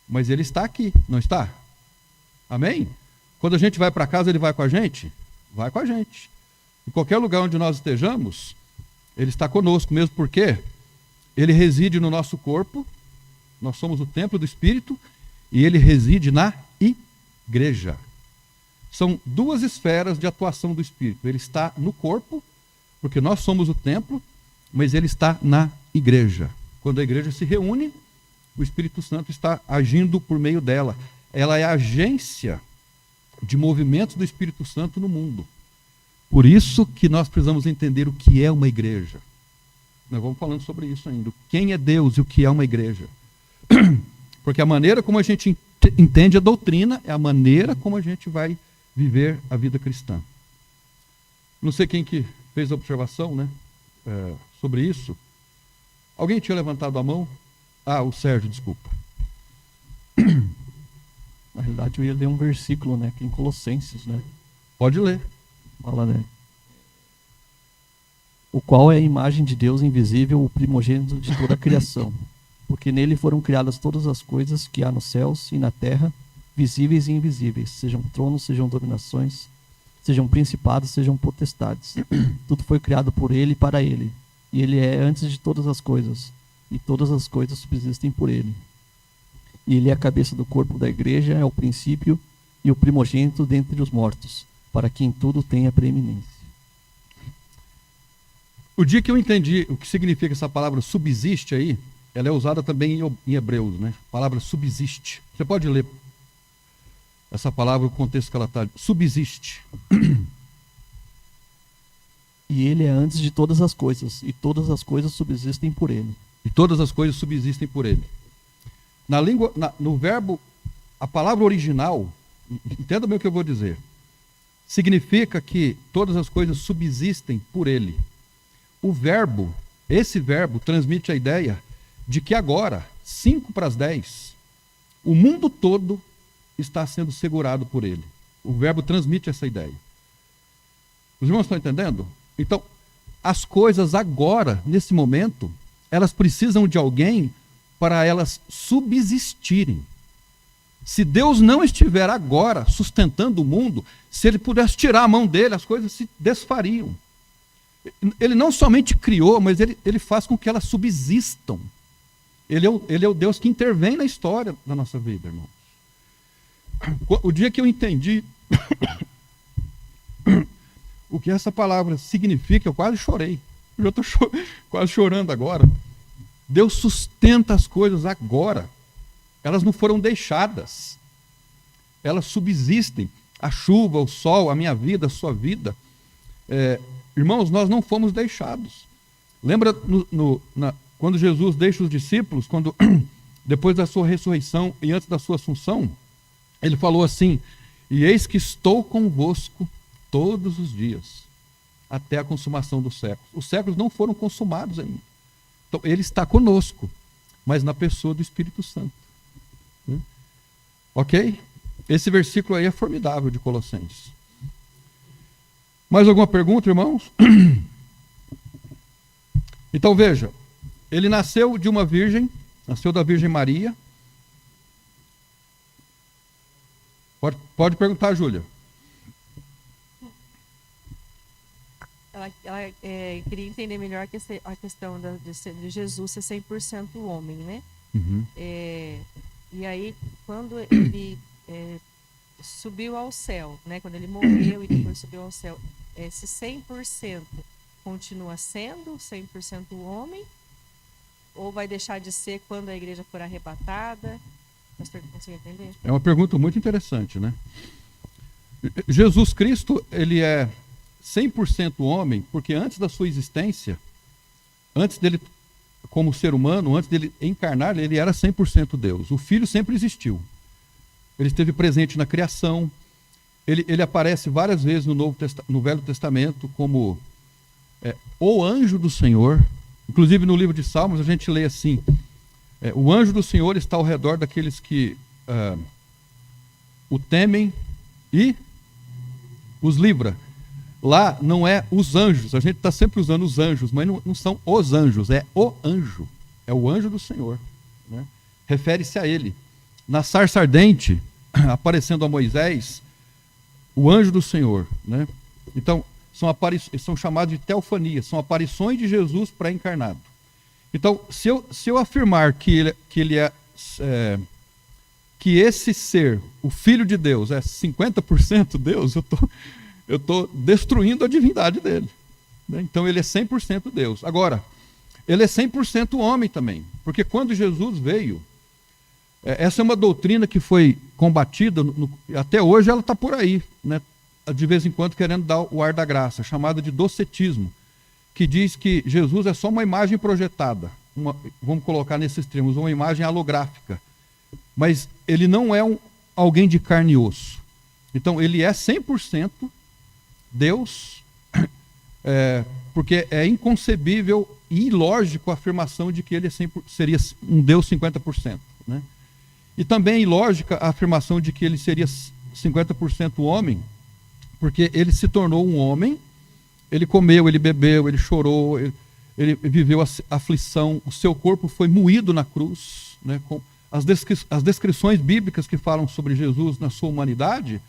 mas ele está aqui, não está? Amém? Quando a gente vai para casa, ele vai com a gente? Vai com a gente. Em qualquer lugar onde nós estejamos, ele está conosco, mesmo porque ele reside no nosso corpo, nós somos o templo do Espírito, e ele reside na igreja. São duas esferas de atuação do Espírito. Ele está no corpo, porque nós somos o templo, mas ele está na igreja. Quando a igreja se reúne, o Espírito Santo está agindo por meio dela. Ela é a agência de movimentos do Espírito Santo no mundo. Por isso que nós precisamos entender o que é uma igreja. Nós vamos falando sobre isso ainda. Quem é Deus e o que é uma igreja. Porque a maneira como a gente entende a doutrina é a maneira como a gente vai viver a vida cristã. Não sei quem que fez a observação, né, sobre isso. Alguém tinha levantado a mão? Ah, o Sérgio, desculpa. Na realidade, eu ia ler um versículo, né, que em Colossenses, né? Pode ler. Fala, né? O qual é a imagem de Deus invisível, o primogênito de toda a criação. Porque nele foram criadas todas as coisas que há nos céus e na terra, visíveis e invisíveis, sejam tronos, sejam dominações, sejam principados, sejam potestades. Tudo foi criado por ele e para ele. E ele é antes de todas as coisas, e todas as coisas subsistem por ele. E ele é a cabeça do corpo da igreja, é o princípio e o primogênito dentre os mortos, para que em tudo tenha preeminência. O dia que eu entendi o que significa essa palavra subsiste aí, ela é usada também em Hebreus, né? A palavra subsiste. Você pode ler essa palavra, o contexto que ela está. Subsiste. E ele é antes de todas as coisas, e todas as coisas subsistem por ele. E todas as coisas subsistem por ele. Na língua, no verbo, a palavra original, entenda bem o que eu vou dizer, significa que todas as coisas subsistem por ele. O verbo, esse verbo transmite a ideia de que agora, 5 para as 10, o mundo todo está sendo segurado por ele. O verbo transmite essa ideia. Os irmãos estão entendendo? Então, as coisas agora, nesse momento, elas precisam de alguém para elas subsistirem. Se Deus não estiver agora sustentando o mundo, se ele pudesse tirar a mão dele, as coisas se desfariam. Ele não somente criou, mas ele faz com que elas subsistam. Ele é o Deus que intervém na história da nossa vida, irmãos. O dia que eu entendi o que essa palavra significa, eu quase chorei. Eu já estou quase chorando agora. Deus sustenta as coisas agora. Elas não foram deixadas. Elas subsistem. A chuva, o sol, a minha vida, a sua vida. Irmãos, nós não fomos deixados. Lembra quando Jesus deixa os discípulos, depois da sua ressurreição e antes da sua assunção, ele falou assim: e eis que estou convosco todos os dias, até a consumação dos séculos. Os séculos não foram consumados ainda. Então, ele está conosco, mas na pessoa do Espírito Santo. Ok? Esse versículo aí é formidável de Colossenses. Mais alguma pergunta, irmãos? Então veja, Ele nasceu de uma virgem, nasceu da Virgem Maria. Pode perguntar, Júlia. Ela queria entender melhor a questão de Jesus ser 100% homem, né? Uhum. E aí, quando ele subiu ao céu, né? Quando ele morreu e depois subiu ao céu, esse 100% continua sendo 100% homem? Ou vai deixar de ser quando a igreja for arrebatada? Pastor, consegue entender? É uma pergunta muito interessante, né? Jesus Cristo, ele é 100% homem, porque antes da sua existência, antes dele, como ser humano, antes dele encarnar, ele era 100% Deus. O Filho sempre existiu. Ele esteve presente na criação. Ele aparece várias vezes no Velho Testamento como o anjo do Senhor. Inclusive no livro de Salmos a gente lê assim: o anjo do Senhor está ao redor daqueles que o temem e os livra. Lá não é os anjos, a gente está sempre usando os anjos, mas não são os anjos, é o anjo. É o anjo do Senhor, né? Refere-se a ele. Na sarça ardente, aparecendo a Moisés, o anjo do Senhor, né? Então, são chamados de teofanias, são aparições de Jesus pré-encarnado. Então, se eu afirmar que esse ser, o Filho de Deus, é 50% Deus, eu estou destruindo a divindade dele, né? Então, ele é 100% Deus. Agora, ele é 100% homem também, porque quando Jesus veio, essa é uma doutrina que foi combatida, até hoje ela está por aí, né? De vez em quando querendo dar o ar da graça, chamada de docetismo, que diz que Jesus é só uma imagem projetada, vamos colocar nesses termos, uma imagem holográfica, mas ele não é alguém de carne e osso. Então ele é 100% Deus, porque é inconcebível e ilógico a afirmação de que ele seria um Deus 50%, né? E também é ilógica a afirmação de que ele seria 50% homem, porque ele se tornou um homem, ele comeu, ele bebeu, ele chorou, ele viveu a aflição, o seu corpo foi moído na cruz, né? As descrições bíblicas que falam sobre Jesus na sua humanidade,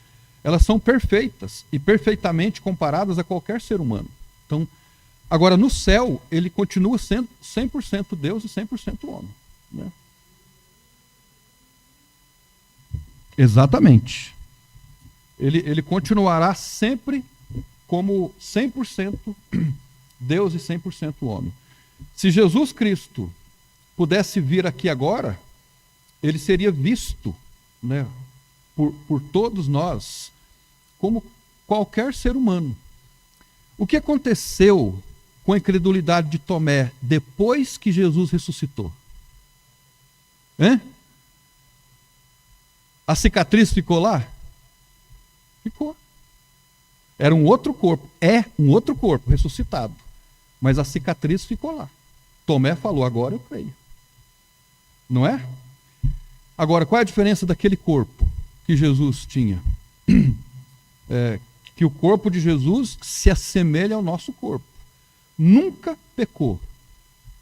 elas são perfeitas e perfeitamente comparadas a qualquer ser humano. Então, agora no céu, ele continua sendo 100% Deus e 100% homem, né? Exatamente. Ele continuará sempre como 100% Deus e 100% homem. Se Jesus Cristo pudesse vir aqui agora, ele seria visto, né, por todos nós como qualquer ser humano. O que aconteceu com a incredulidade de Tomé depois que Jesus ressuscitou? A cicatriz ficou lá? Ficou. Era um outro corpo. É um outro corpo ressuscitado. Mas a cicatriz ficou lá. Tomé falou: agora eu creio. Não é? Agora, qual é a diferença daquele corpo que Jesus tinha? Que o corpo de Jesus se assemelha ao nosso corpo. Nunca pecou,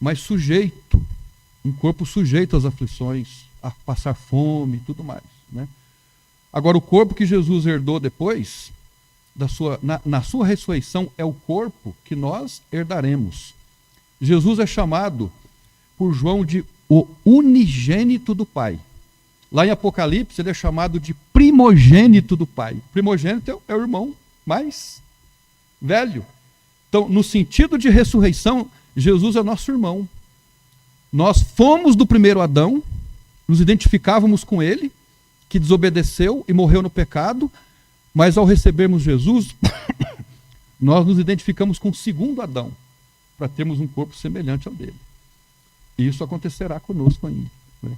mas sujeito. Um corpo sujeito às aflições, a passar fome e tudo mais, né? Agora, o corpo que Jesus herdou depois, na sua ressurreição, é o corpo que nós herdaremos. Jesus é chamado por João de o unigênito do Pai. Lá em Apocalipse, ele é chamado de primogênito do Pai. Primogênito é o irmão mais velho. Então, no sentido de ressurreição, Jesus é nosso irmão. Nós fomos do primeiro Adão, nos identificávamos com ele, que desobedeceu e morreu no pecado, mas ao recebermos Jesus, nós nos identificamos com o segundo Adão, para termos um corpo semelhante ao dele. E isso acontecerá conosco ainda, né?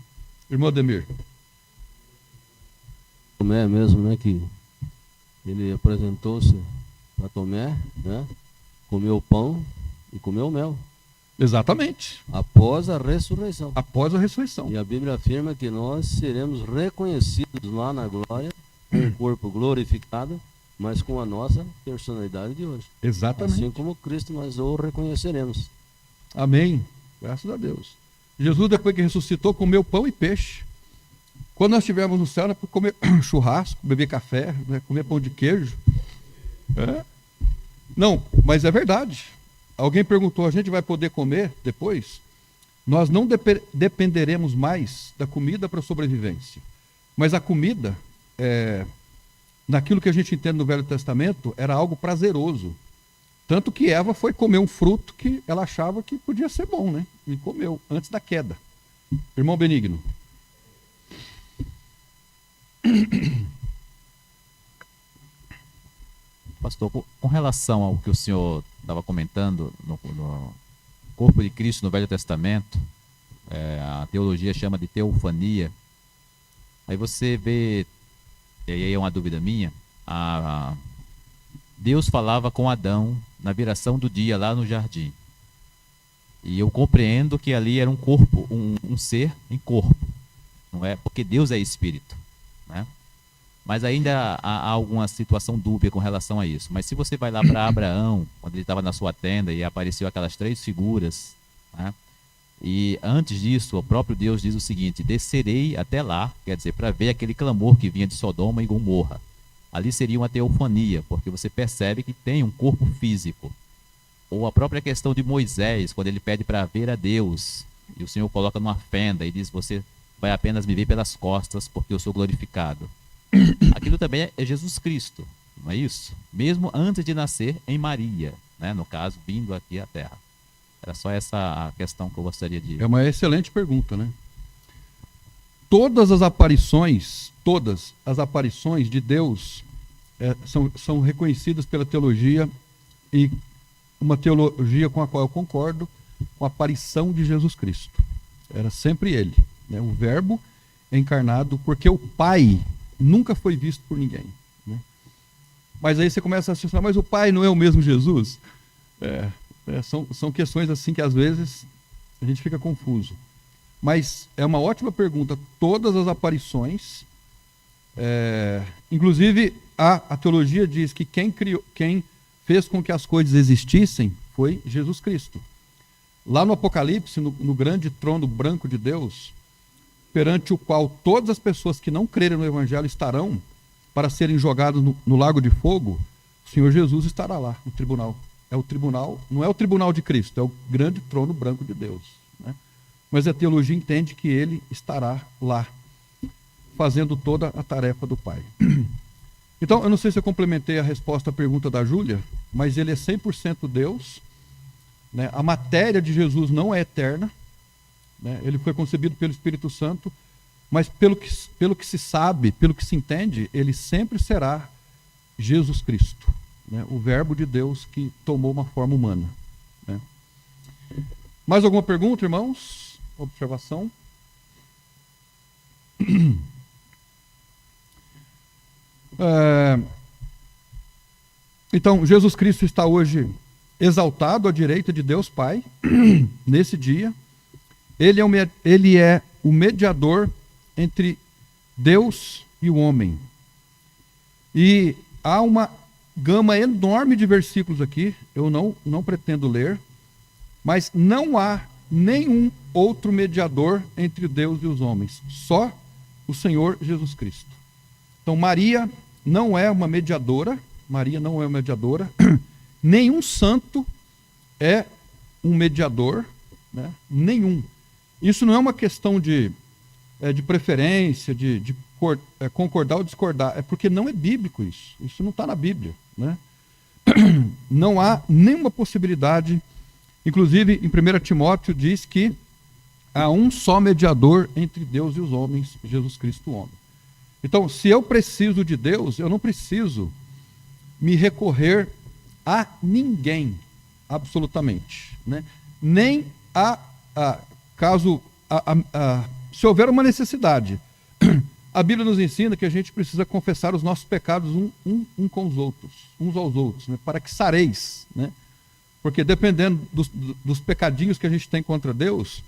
Irmão Ademir. Tomé mesmo, né, que ele apresentou-se para Tomé, né, comeu pão e comeu mel. Exatamente. Após a ressurreição. Após a ressurreição. E a Bíblia afirma que nós seremos reconhecidos lá na glória, com o corpo glorificado, mas com a nossa personalidade de hoje. Exatamente. Assim como Cristo nós o reconheceremos. Amém. Graças a Deus. Jesus, depois que ressuscitou, comeu pão e peixe. Quando nós estivermos no céu, é para comer churrasco, beber café, né? Comer pão de queijo. É? Não, mas é verdade. Alguém perguntou, a gente vai poder comer depois? Nós não dependeremos mais da comida para a sobrevivência. Mas a comida, naquilo que a gente entende no Velho Testamento, era algo prazeroso. Tanto que Eva foi comer um fruto que ela achava que podia ser bom, né? E comeu, antes da queda. Irmão Benigno. Pastor, com relação ao que o senhor estava comentando no corpo de Cristo no Velho Testamento, a teologia chama de teofania. Aí você vê, e aí é uma dúvida minha, Deus falava com Adão na viração do dia lá no jardim. E eu compreendo que ali era um corpo, um ser em corpo, não é? Porque Deus é espírito, né? Mas ainda há alguma situação dúbia com relação a isso. Mas se você vai lá para Abraão, quando ele estava na sua tenda e apareceu aquelas 3 figuras, né? E antes disso, o próprio Deus diz o seguinte: descerei até lá, quer dizer, para ver aquele clamor que vinha de Sodoma e Gomorra. Ali seria uma teofania, porque você percebe que tem um corpo físico. Ou a própria questão de Moisés, quando ele pede para ver a Deus, e o Senhor coloca numa fenda e diz: você vai apenas me ver pelas costas, porque eu sou glorificado. Aquilo também é Jesus Cristo, não é isso? Mesmo antes de nascer em Maria, né? No caso, vindo aqui à Terra. Era só essa a questão que eu gostaria de... É uma excelente pergunta, né? Todas as aparições de Deus são reconhecidas pela teologia, e uma teologia com a qual eu concordo, com a aparição de Jesus Cristo. Era sempre ele, né? O Verbo encarnado, porque o Pai nunca foi visto por ninguém, né? Mas aí você começa a associar, mas o Pai não é o mesmo Jesus? São questões assim que às vezes a gente fica confuso. Mas é uma ótima pergunta. Todas as aparições, inclusive a teologia diz que quem fez com que as coisas existissem foi Jesus Cristo. Lá no Apocalipse, no grande trono branco de Deus, perante o qual todas as pessoas que não crerem no Evangelho estarão para serem jogados no lago de fogo, o Senhor Jesus estará lá no tribunal. É o tribunal, não é o tribunal de Cristo, é o grande trono branco de Deus, né? Mas a teologia entende que ele estará lá, fazendo toda a tarefa do Pai. Então, eu não sei se eu complementei a resposta à pergunta da Júlia, mas ele é 100% Deus, né? A matéria de Jesus não é eterna, né? Ele foi concebido pelo Espírito Santo, mas pelo que se sabe, pelo que se entende, ele sempre será Jesus Cristo, né? O Verbo de Deus que tomou uma forma humana, né? Mais alguma pergunta, irmãos? Observação? Então, Jesus Cristo está hoje exaltado à direita de Deus Pai, nesse dia. Ele é o mediador entre Deus e o homem. E há uma gama enorme de versículos aqui, eu não pretendo ler, mas não há nenhum outro mediador entre Deus e os homens, só o Senhor Jesus Cristo. Então Maria não é uma mediadora, nenhum santo é um mediador, né? Nenhum. Isso não é uma questão de preferência, de concordar ou discordar, é porque não é bíblico isso não está na Bíblia, né? Não há nenhuma possibilidade. Inclusive, em 1 Timóteo diz que há um só mediador entre Deus e os homens, Jesus Cristo, o homem. Então, se eu preciso de Deus, eu não preciso me recorrer a ninguém, absolutamente, né? Nem se houver uma necessidade. A Bíblia nos ensina que a gente precisa confessar os nossos pecados uns aos outros, né? Para que sareis, né? Porque dependendo dos pecadinhos que a gente tem contra Deus,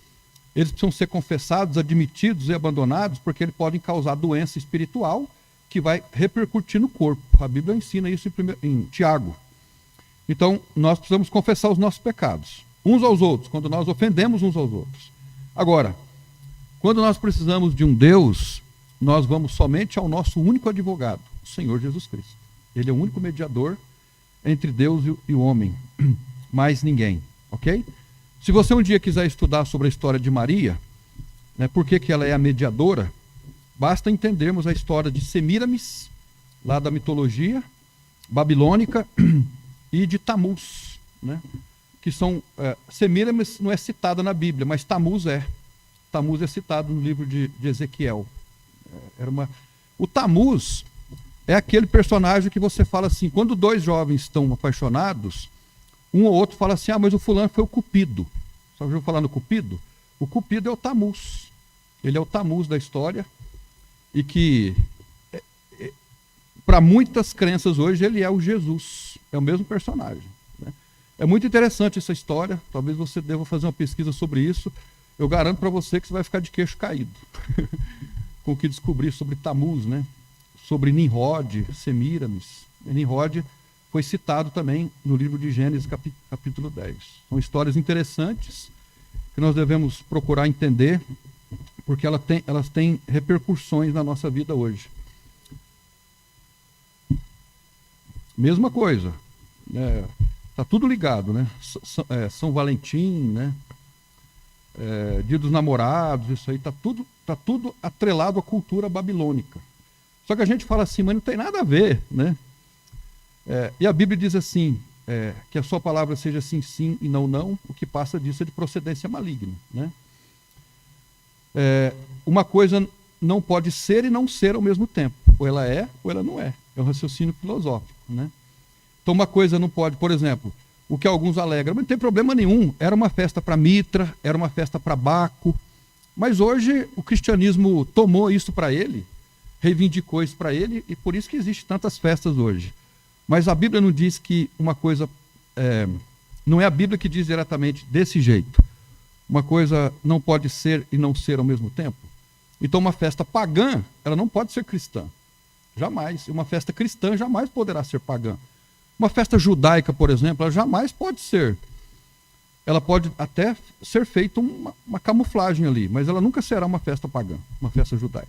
eles precisam ser confessados, admitidos e abandonados, porque eles podem causar doença espiritual que vai repercutir no corpo. A Bíblia ensina isso em Tiago. Então, nós precisamos confessar os nossos pecados. uns aos outros, quando nós ofendemos uns aos outros. Agora, quando nós precisamos de um Deus, nós vamos somente ao nosso único advogado, o Senhor Jesus Cristo. Ele é o único mediador entre Deus e o homem, mais ninguém, ok? Se você um dia quiser estudar sobre a história de Maria, né, por que ela é a mediadora, basta entendermos a história de Semíramis, lá da mitologia babilônica, e de Tamuz, né, que são... Semíramis não é citada na Bíblia, mas Tamuz é. Tamuz é citado no livro de Ezequiel. O Tamuz é aquele personagem que você fala assim, quando dois jovens estão apaixonados, um ou outro fala assim, mas o fulano foi o Cupido. Só ouviu falar no Cupido? O Cupido é o Tamuz. Ele é o Tamuz da história e que, para muitas crenças hoje, ele é o Jesus. É o mesmo personagem, né? É muito interessante essa história, talvez você deva fazer uma pesquisa sobre isso. Eu garanto para você que você vai ficar de queixo caído com o que descobrir sobre Tamuz, né? Sobre Nimrod, Semíramis. Nimrod foi citado também no livro de Gênesis, capítulo 10. São histórias interessantes que nós devemos procurar entender, porque elas têm repercussões na nossa vida hoje. Mesma coisa, tá tudo ligado, né? São Valentim, né? Dia dos Namorados, isso aí tá tudo atrelado à cultura babilônica. Só que a gente fala assim, mas não tem nada a ver, né? E a Bíblia diz assim, que a sua palavra seja sim, sim e não, não, o que passa disso é de procedência maligna, né? Uma coisa não pode ser e não ser ao mesmo tempo. Ou ela é, ou ela não é. É um raciocínio filosófico, né? Então uma coisa não pode, por exemplo, o que alguns alegram, mas não tem problema nenhum, era uma festa para Mitra, era uma festa para Baco, mas hoje o cristianismo tomou isso para ele, reivindicou isso para ele, e por isso que existem tantas festas hoje. Mas a Bíblia não diz que uma coisa, não é a Bíblia que diz diretamente desse jeito, uma coisa não pode ser e não ser ao mesmo tempo. Então uma festa pagã, ela não pode ser cristã, jamais, e uma festa cristã jamais poderá ser pagã. Uma festa judaica, por exemplo, ela jamais pode ser. Ela pode até ser feita uma camuflagem ali, mas ela nunca será uma festa pagã, uma festa judaica.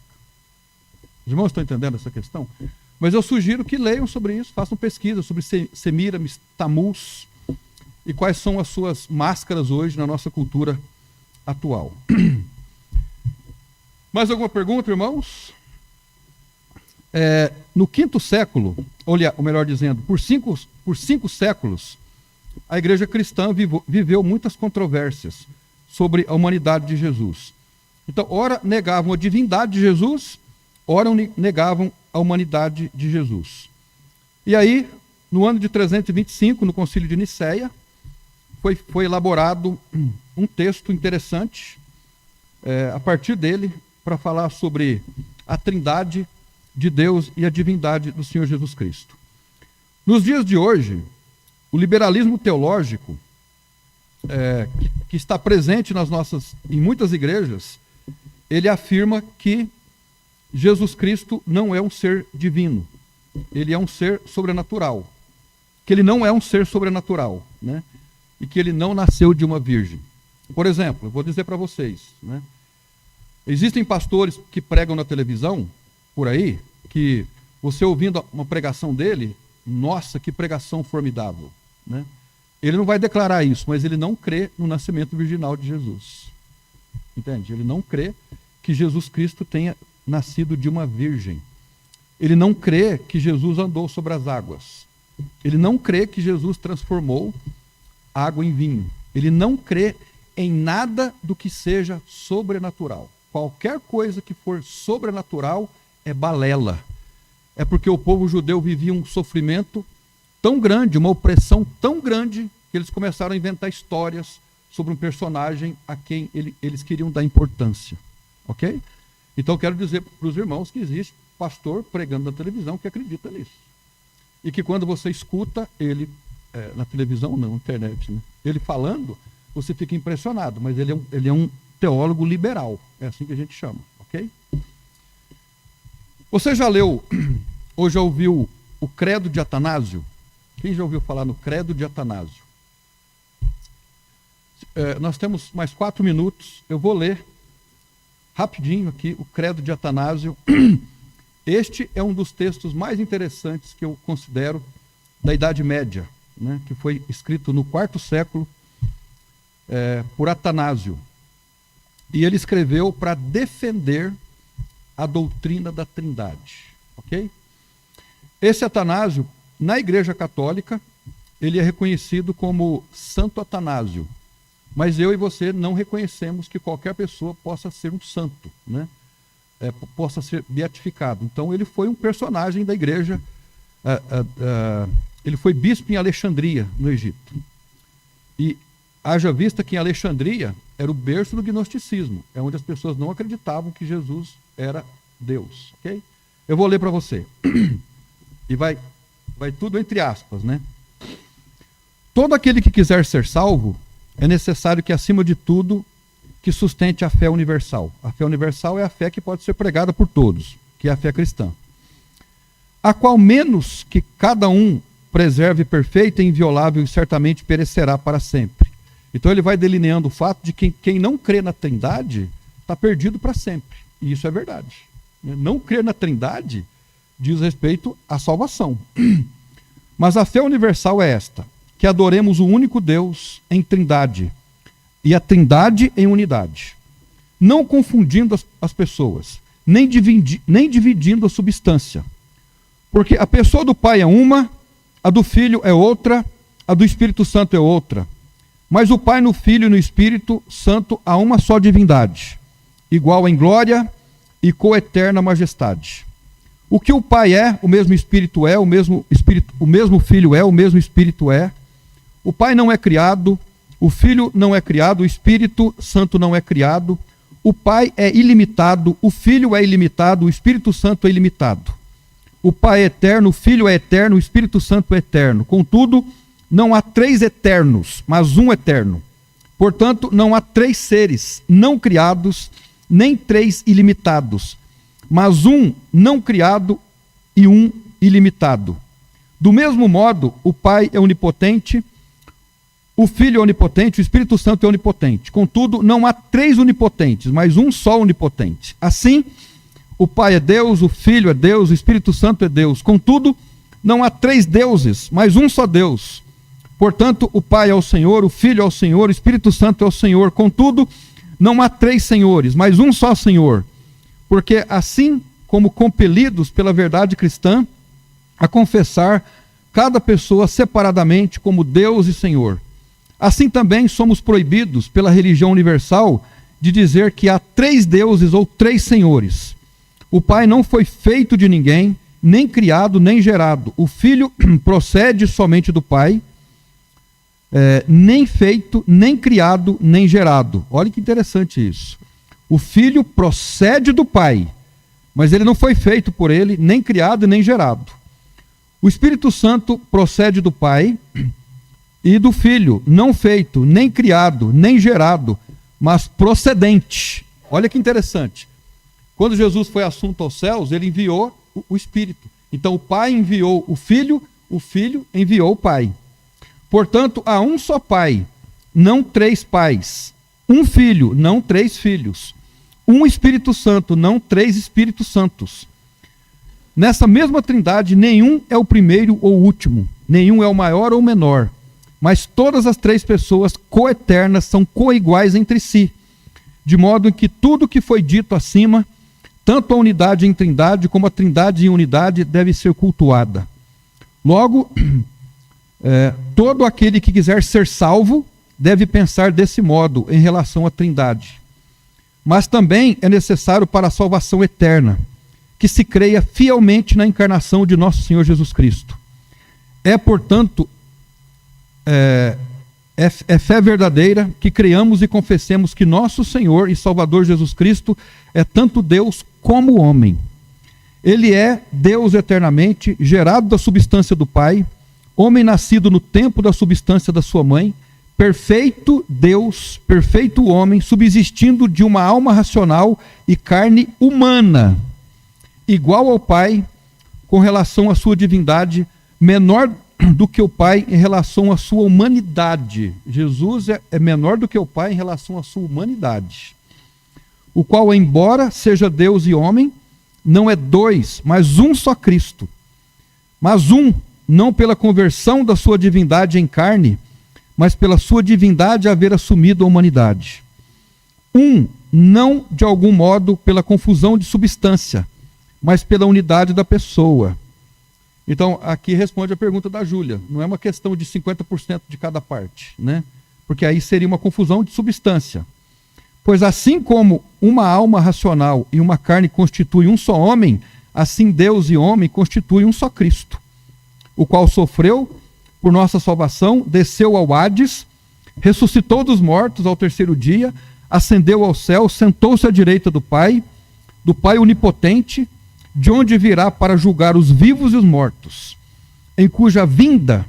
Os irmãos estão entendendo essa questão? Mas eu sugiro que leiam sobre isso, façam pesquisa sobre Semíramis, Tamuz e quais são as suas máscaras hoje na nossa cultura atual. Mais alguma pergunta, irmãos? No 5º século, ou melhor dizendo, por cinco séculos, a igreja cristã viveu muitas controvérsias sobre a humanidade de Jesus. Então, ora negavam a divindade de Jesus, ora negavam a humanidade de Jesus. E aí, no ano de 325, no Concílio de Nicéia, foi elaborado um texto interessante, a partir dele, para falar sobre a trindade de Deus e a divindade do Senhor Jesus Cristo. Nos dias de hoje, o liberalismo teológico, que está presente em muitas igrejas, ele afirma que Jesus Cristo não é um ser divino, ele é um ser sobrenatural, que ele não é um ser sobrenatural, né? E que ele não nasceu de uma virgem. Por exemplo, eu vou dizer para vocês, né? Existem pastores que pregam na televisão, por aí, que você ouvindo uma pregação dele, nossa, que pregação formidável, né? Ele não vai declarar isso, mas ele não crê no nascimento virginal de Jesus. Entende? Ele não crê que Jesus Cristo tenha nascido de uma virgem. Ele não crê que Jesus andou sobre as águas. Ele não crê que Jesus transformou água em vinho. Ele não crê em nada do que seja sobrenatural. Qualquer coisa que for sobrenatural é balela. É porque o povo judeu vivia um sofrimento tão grande, uma opressão tão grande, que eles começaram a inventar histórias sobre um personagem a quem eles queriam dar importância. Ok? Então, quero dizer para os irmãos que existe pastor pregando na televisão que acredita nisso. E que quando você escuta ele, na televisão não, na internet, né? Ele falando, você fica impressionado, mas ele é um teólogo liberal. É assim que a gente chama. Ok? Você já leu ou já ouviu o Credo de Atanásio? Quem já ouviu falar no Credo de Atanásio? Nós temos mais 4 minutos. Eu vou ler rapidinho aqui o Credo de Atanásio. Este é um dos textos mais interessantes que eu considero da Idade Média, né, que foi escrito no 4º século por Atanásio. E ele escreveu para defender a doutrina da Trindade. Ok? Esse Atanásio, na Igreja Católica, ele é reconhecido como Santo Atanásio. Mas eu e você não reconhecemos que qualquer pessoa possa ser um santo, né? Possa ser beatificado. Então ele foi um personagem da igreja, ele foi bispo em Alexandria, no Egito. E haja vista que em Alexandria era o berço do gnosticismo, é onde as pessoas não acreditavam que Jesus era Deus. Okay? Eu vou ler para você. E vai tudo entre aspas, né? Todo aquele que quiser ser salvo, é necessário que, acima de tudo, que sustente a fé universal. A fé universal é a fé que pode ser pregada por todos, que é a fé cristã. A qual menos que cada um preserve perfeita e inviolável e certamente perecerá para sempre. Então ele vai delineando o fato de que quem não crê na Trindade está perdido para sempre. E isso é verdade. Não crer na Trindade diz respeito à salvação. Mas a fé universal é esta: que adoremos o único Deus em Trindade, e a Trindade em unidade, não confundindo as pessoas, nem dividindo a substância. Porque a pessoa do Pai é uma, a do Filho é outra, a do Espírito Santo é outra. Mas o Pai no Filho e no Espírito Santo há uma só divindade, igual em glória e coeterna majestade. O que o Pai é, o mesmo Espírito é, o mesmo Filho é, o mesmo Espírito é. O Pai não é criado, o Filho não é criado, o Espírito Santo não é criado. O Pai é ilimitado, o Filho é ilimitado, o Espírito Santo é ilimitado. O Pai é eterno, o Filho é eterno, o Espírito Santo é eterno. Contudo, não há 3 eternos, mas um eterno. Portanto, não há 3 seres não criados, nem 3 ilimitados, mas um não criado e um ilimitado. Do mesmo modo, o Pai é onipotente, o Filho é onipotente, o Espírito Santo é onipotente. Contudo, não há 3 onipotentes, mas um só onipotente. Assim, o Pai é Deus, o Filho é Deus, o Espírito Santo é Deus. Contudo, não há 3 deuses, mas um só Deus. Portanto, o Pai é o Senhor, o Filho é o Senhor, o Espírito Santo é o Senhor. Contudo, não há 3 senhores, mas um só Senhor. Porque assim como compelidos pela verdade cristã a confessar cada pessoa separadamente como Deus e Senhor, assim também somos proibidos pela religião universal de dizer que há 3 deuses ou 3 senhores. O Pai não foi feito de ninguém, nem criado, nem gerado. O Filho procede somente do Pai, nem feito, nem criado, nem gerado. Olha que interessante isso. O Filho procede do Pai, mas ele não foi feito por ele, nem criado, nem gerado. O Espírito Santo procede do Pai e do Filho, não feito, nem criado, nem gerado, mas procedente. Olha que interessante. Quando Jesus foi assunto aos céus, ele enviou o Espírito. Então o Pai enviou o Filho enviou o Pai. Portanto, há um só Pai, não 3 pais. Um Filho, não 3 filhos. Um Espírito Santo, não 3 Espíritos Santos. Nessa mesma Trindade, nenhum é o primeiro ou o último, nenhum é o maior ou o menor, mas todas as 3 pessoas coeternas são coiguais entre si, de modo que tudo que foi dito acima, tanto a unidade em Trindade como a Trindade em unidade, deve ser cultuada. Logo, todo aquele que quiser ser salvo deve pensar desse modo em relação à Trindade. Mas também é necessário para a salvação eterna que se creia fielmente na encarnação de nosso Senhor Jesus Cristo. Portanto, fé verdadeira que creiamos e confessemos que nosso Senhor e Salvador Jesus Cristo é tanto Deus como homem. Ele é Deus eternamente, gerado da substância do Pai, homem nascido no tempo da substância da sua mãe, perfeito Deus, perfeito homem, subsistindo de uma alma racional e carne humana, igual ao Pai com relação à sua divindade, menor do que o Pai em relação à sua humanidade. Jesus é menor do que o Pai em relação à sua humanidade. O qual, embora seja Deus e homem, não é dois, mas um só Cristo. Mas um, não pela conversão da sua divindade em carne, mas pela sua divindade haver assumido a humanidade. Um, não de algum modo pela confusão de substância, mas pela unidade da pessoa. Então, aqui responde a pergunta da Júlia. Não é uma questão de 50% de cada parte, né? Porque aí seria uma confusão de substância. Pois assim como uma alma racional e uma carne constituem um só homem, assim Deus e homem constituem um só Cristo, o qual sofreu por nossa salvação, desceu ao Hades, ressuscitou dos mortos ao terceiro dia, ascendeu ao céu, sentou-se à direita do Pai onipotente, de onde virá para julgar os vivos e os mortos, em cuja vinda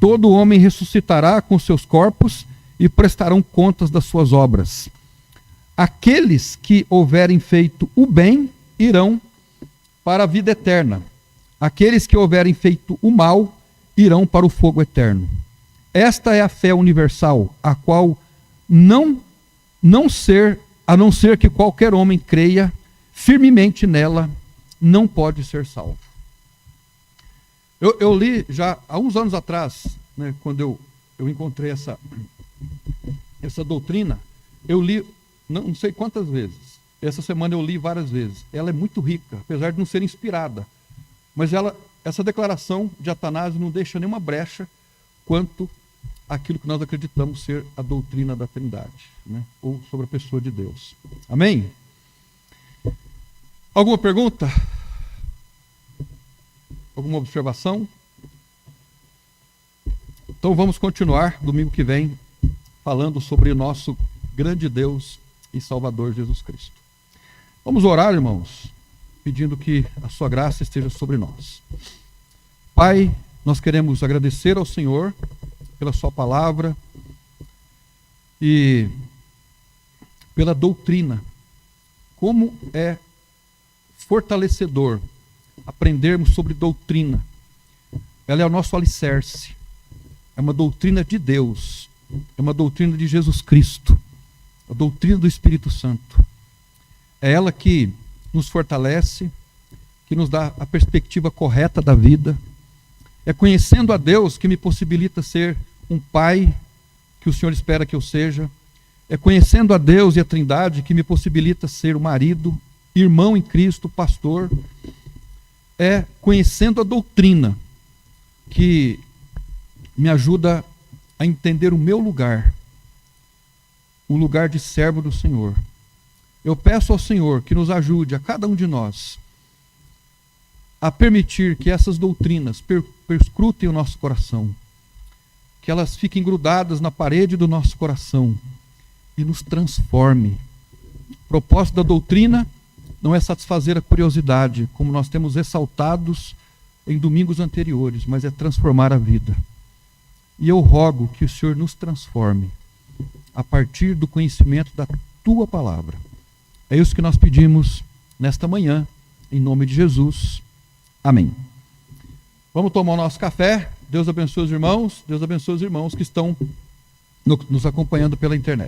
todo homem ressuscitará com seus corpos e prestarão contas das suas obras. Aqueles que houverem feito o bem irão para a vida eterna. Aqueles que houverem feito o mal irão para o fogo eterno. Esta é a fé universal, a qual a não ser que qualquer homem creia firmemente nela, não pode ser salvo. Eu li já há uns anos atrás, né, quando eu encontrei essa doutrina, eu li não sei quantas vezes. Essa semana eu li várias vezes. Ela é muito rica, apesar de não ser inspirada. Mas essa declaração de Atanásio não deixa nenhuma brecha quanto àquilo que nós acreditamos ser a doutrina da Trindade, né, ou sobre a pessoa de Deus. Amém? Alguma pergunta? Alguma observação? Então vamos continuar domingo que vem falando sobre o nosso grande Deus e Salvador Jesus Cristo. Vamos orar, irmãos, pedindo que a sua graça esteja sobre nós. Pai, nós queremos agradecer ao Senhor pela sua palavra e pela doutrina. Como é fortalecedor aprendermos sobre doutrina. Ela é o nosso alicerce. É uma doutrina de Deus. É uma doutrina de Jesus Cristo. A doutrina do Espírito Santo. É ela que nos fortalece, que nos dá a perspectiva correta da vida. É conhecendo a Deus que me possibilita ser um pai que o Senhor espera que eu seja. É conhecendo a Deus e a Trindade que me possibilita ser o marido, irmão em Cristo, pastor. É conhecendo a doutrina que me ajuda a entender o meu lugar, o lugar de servo do Senhor. Eu peço ao Senhor que nos ajude, a cada um de nós, a permitir que essas doutrinas perscrutem o nosso coração, que elas fiquem grudadas na parede do nosso coração e nos transforme. O propósito da doutrina não é satisfazer a curiosidade, como nós temos ressaltados em domingos anteriores, mas é transformar a vida. E eu rogo que o Senhor nos transforme a partir do conhecimento da Tua palavra. É isso que nós pedimos nesta manhã, em nome de Jesus. Amém. Vamos tomar o nosso café. Deus abençoe os irmãos. Deus abençoe os irmãos que estão nos acompanhando pela internet.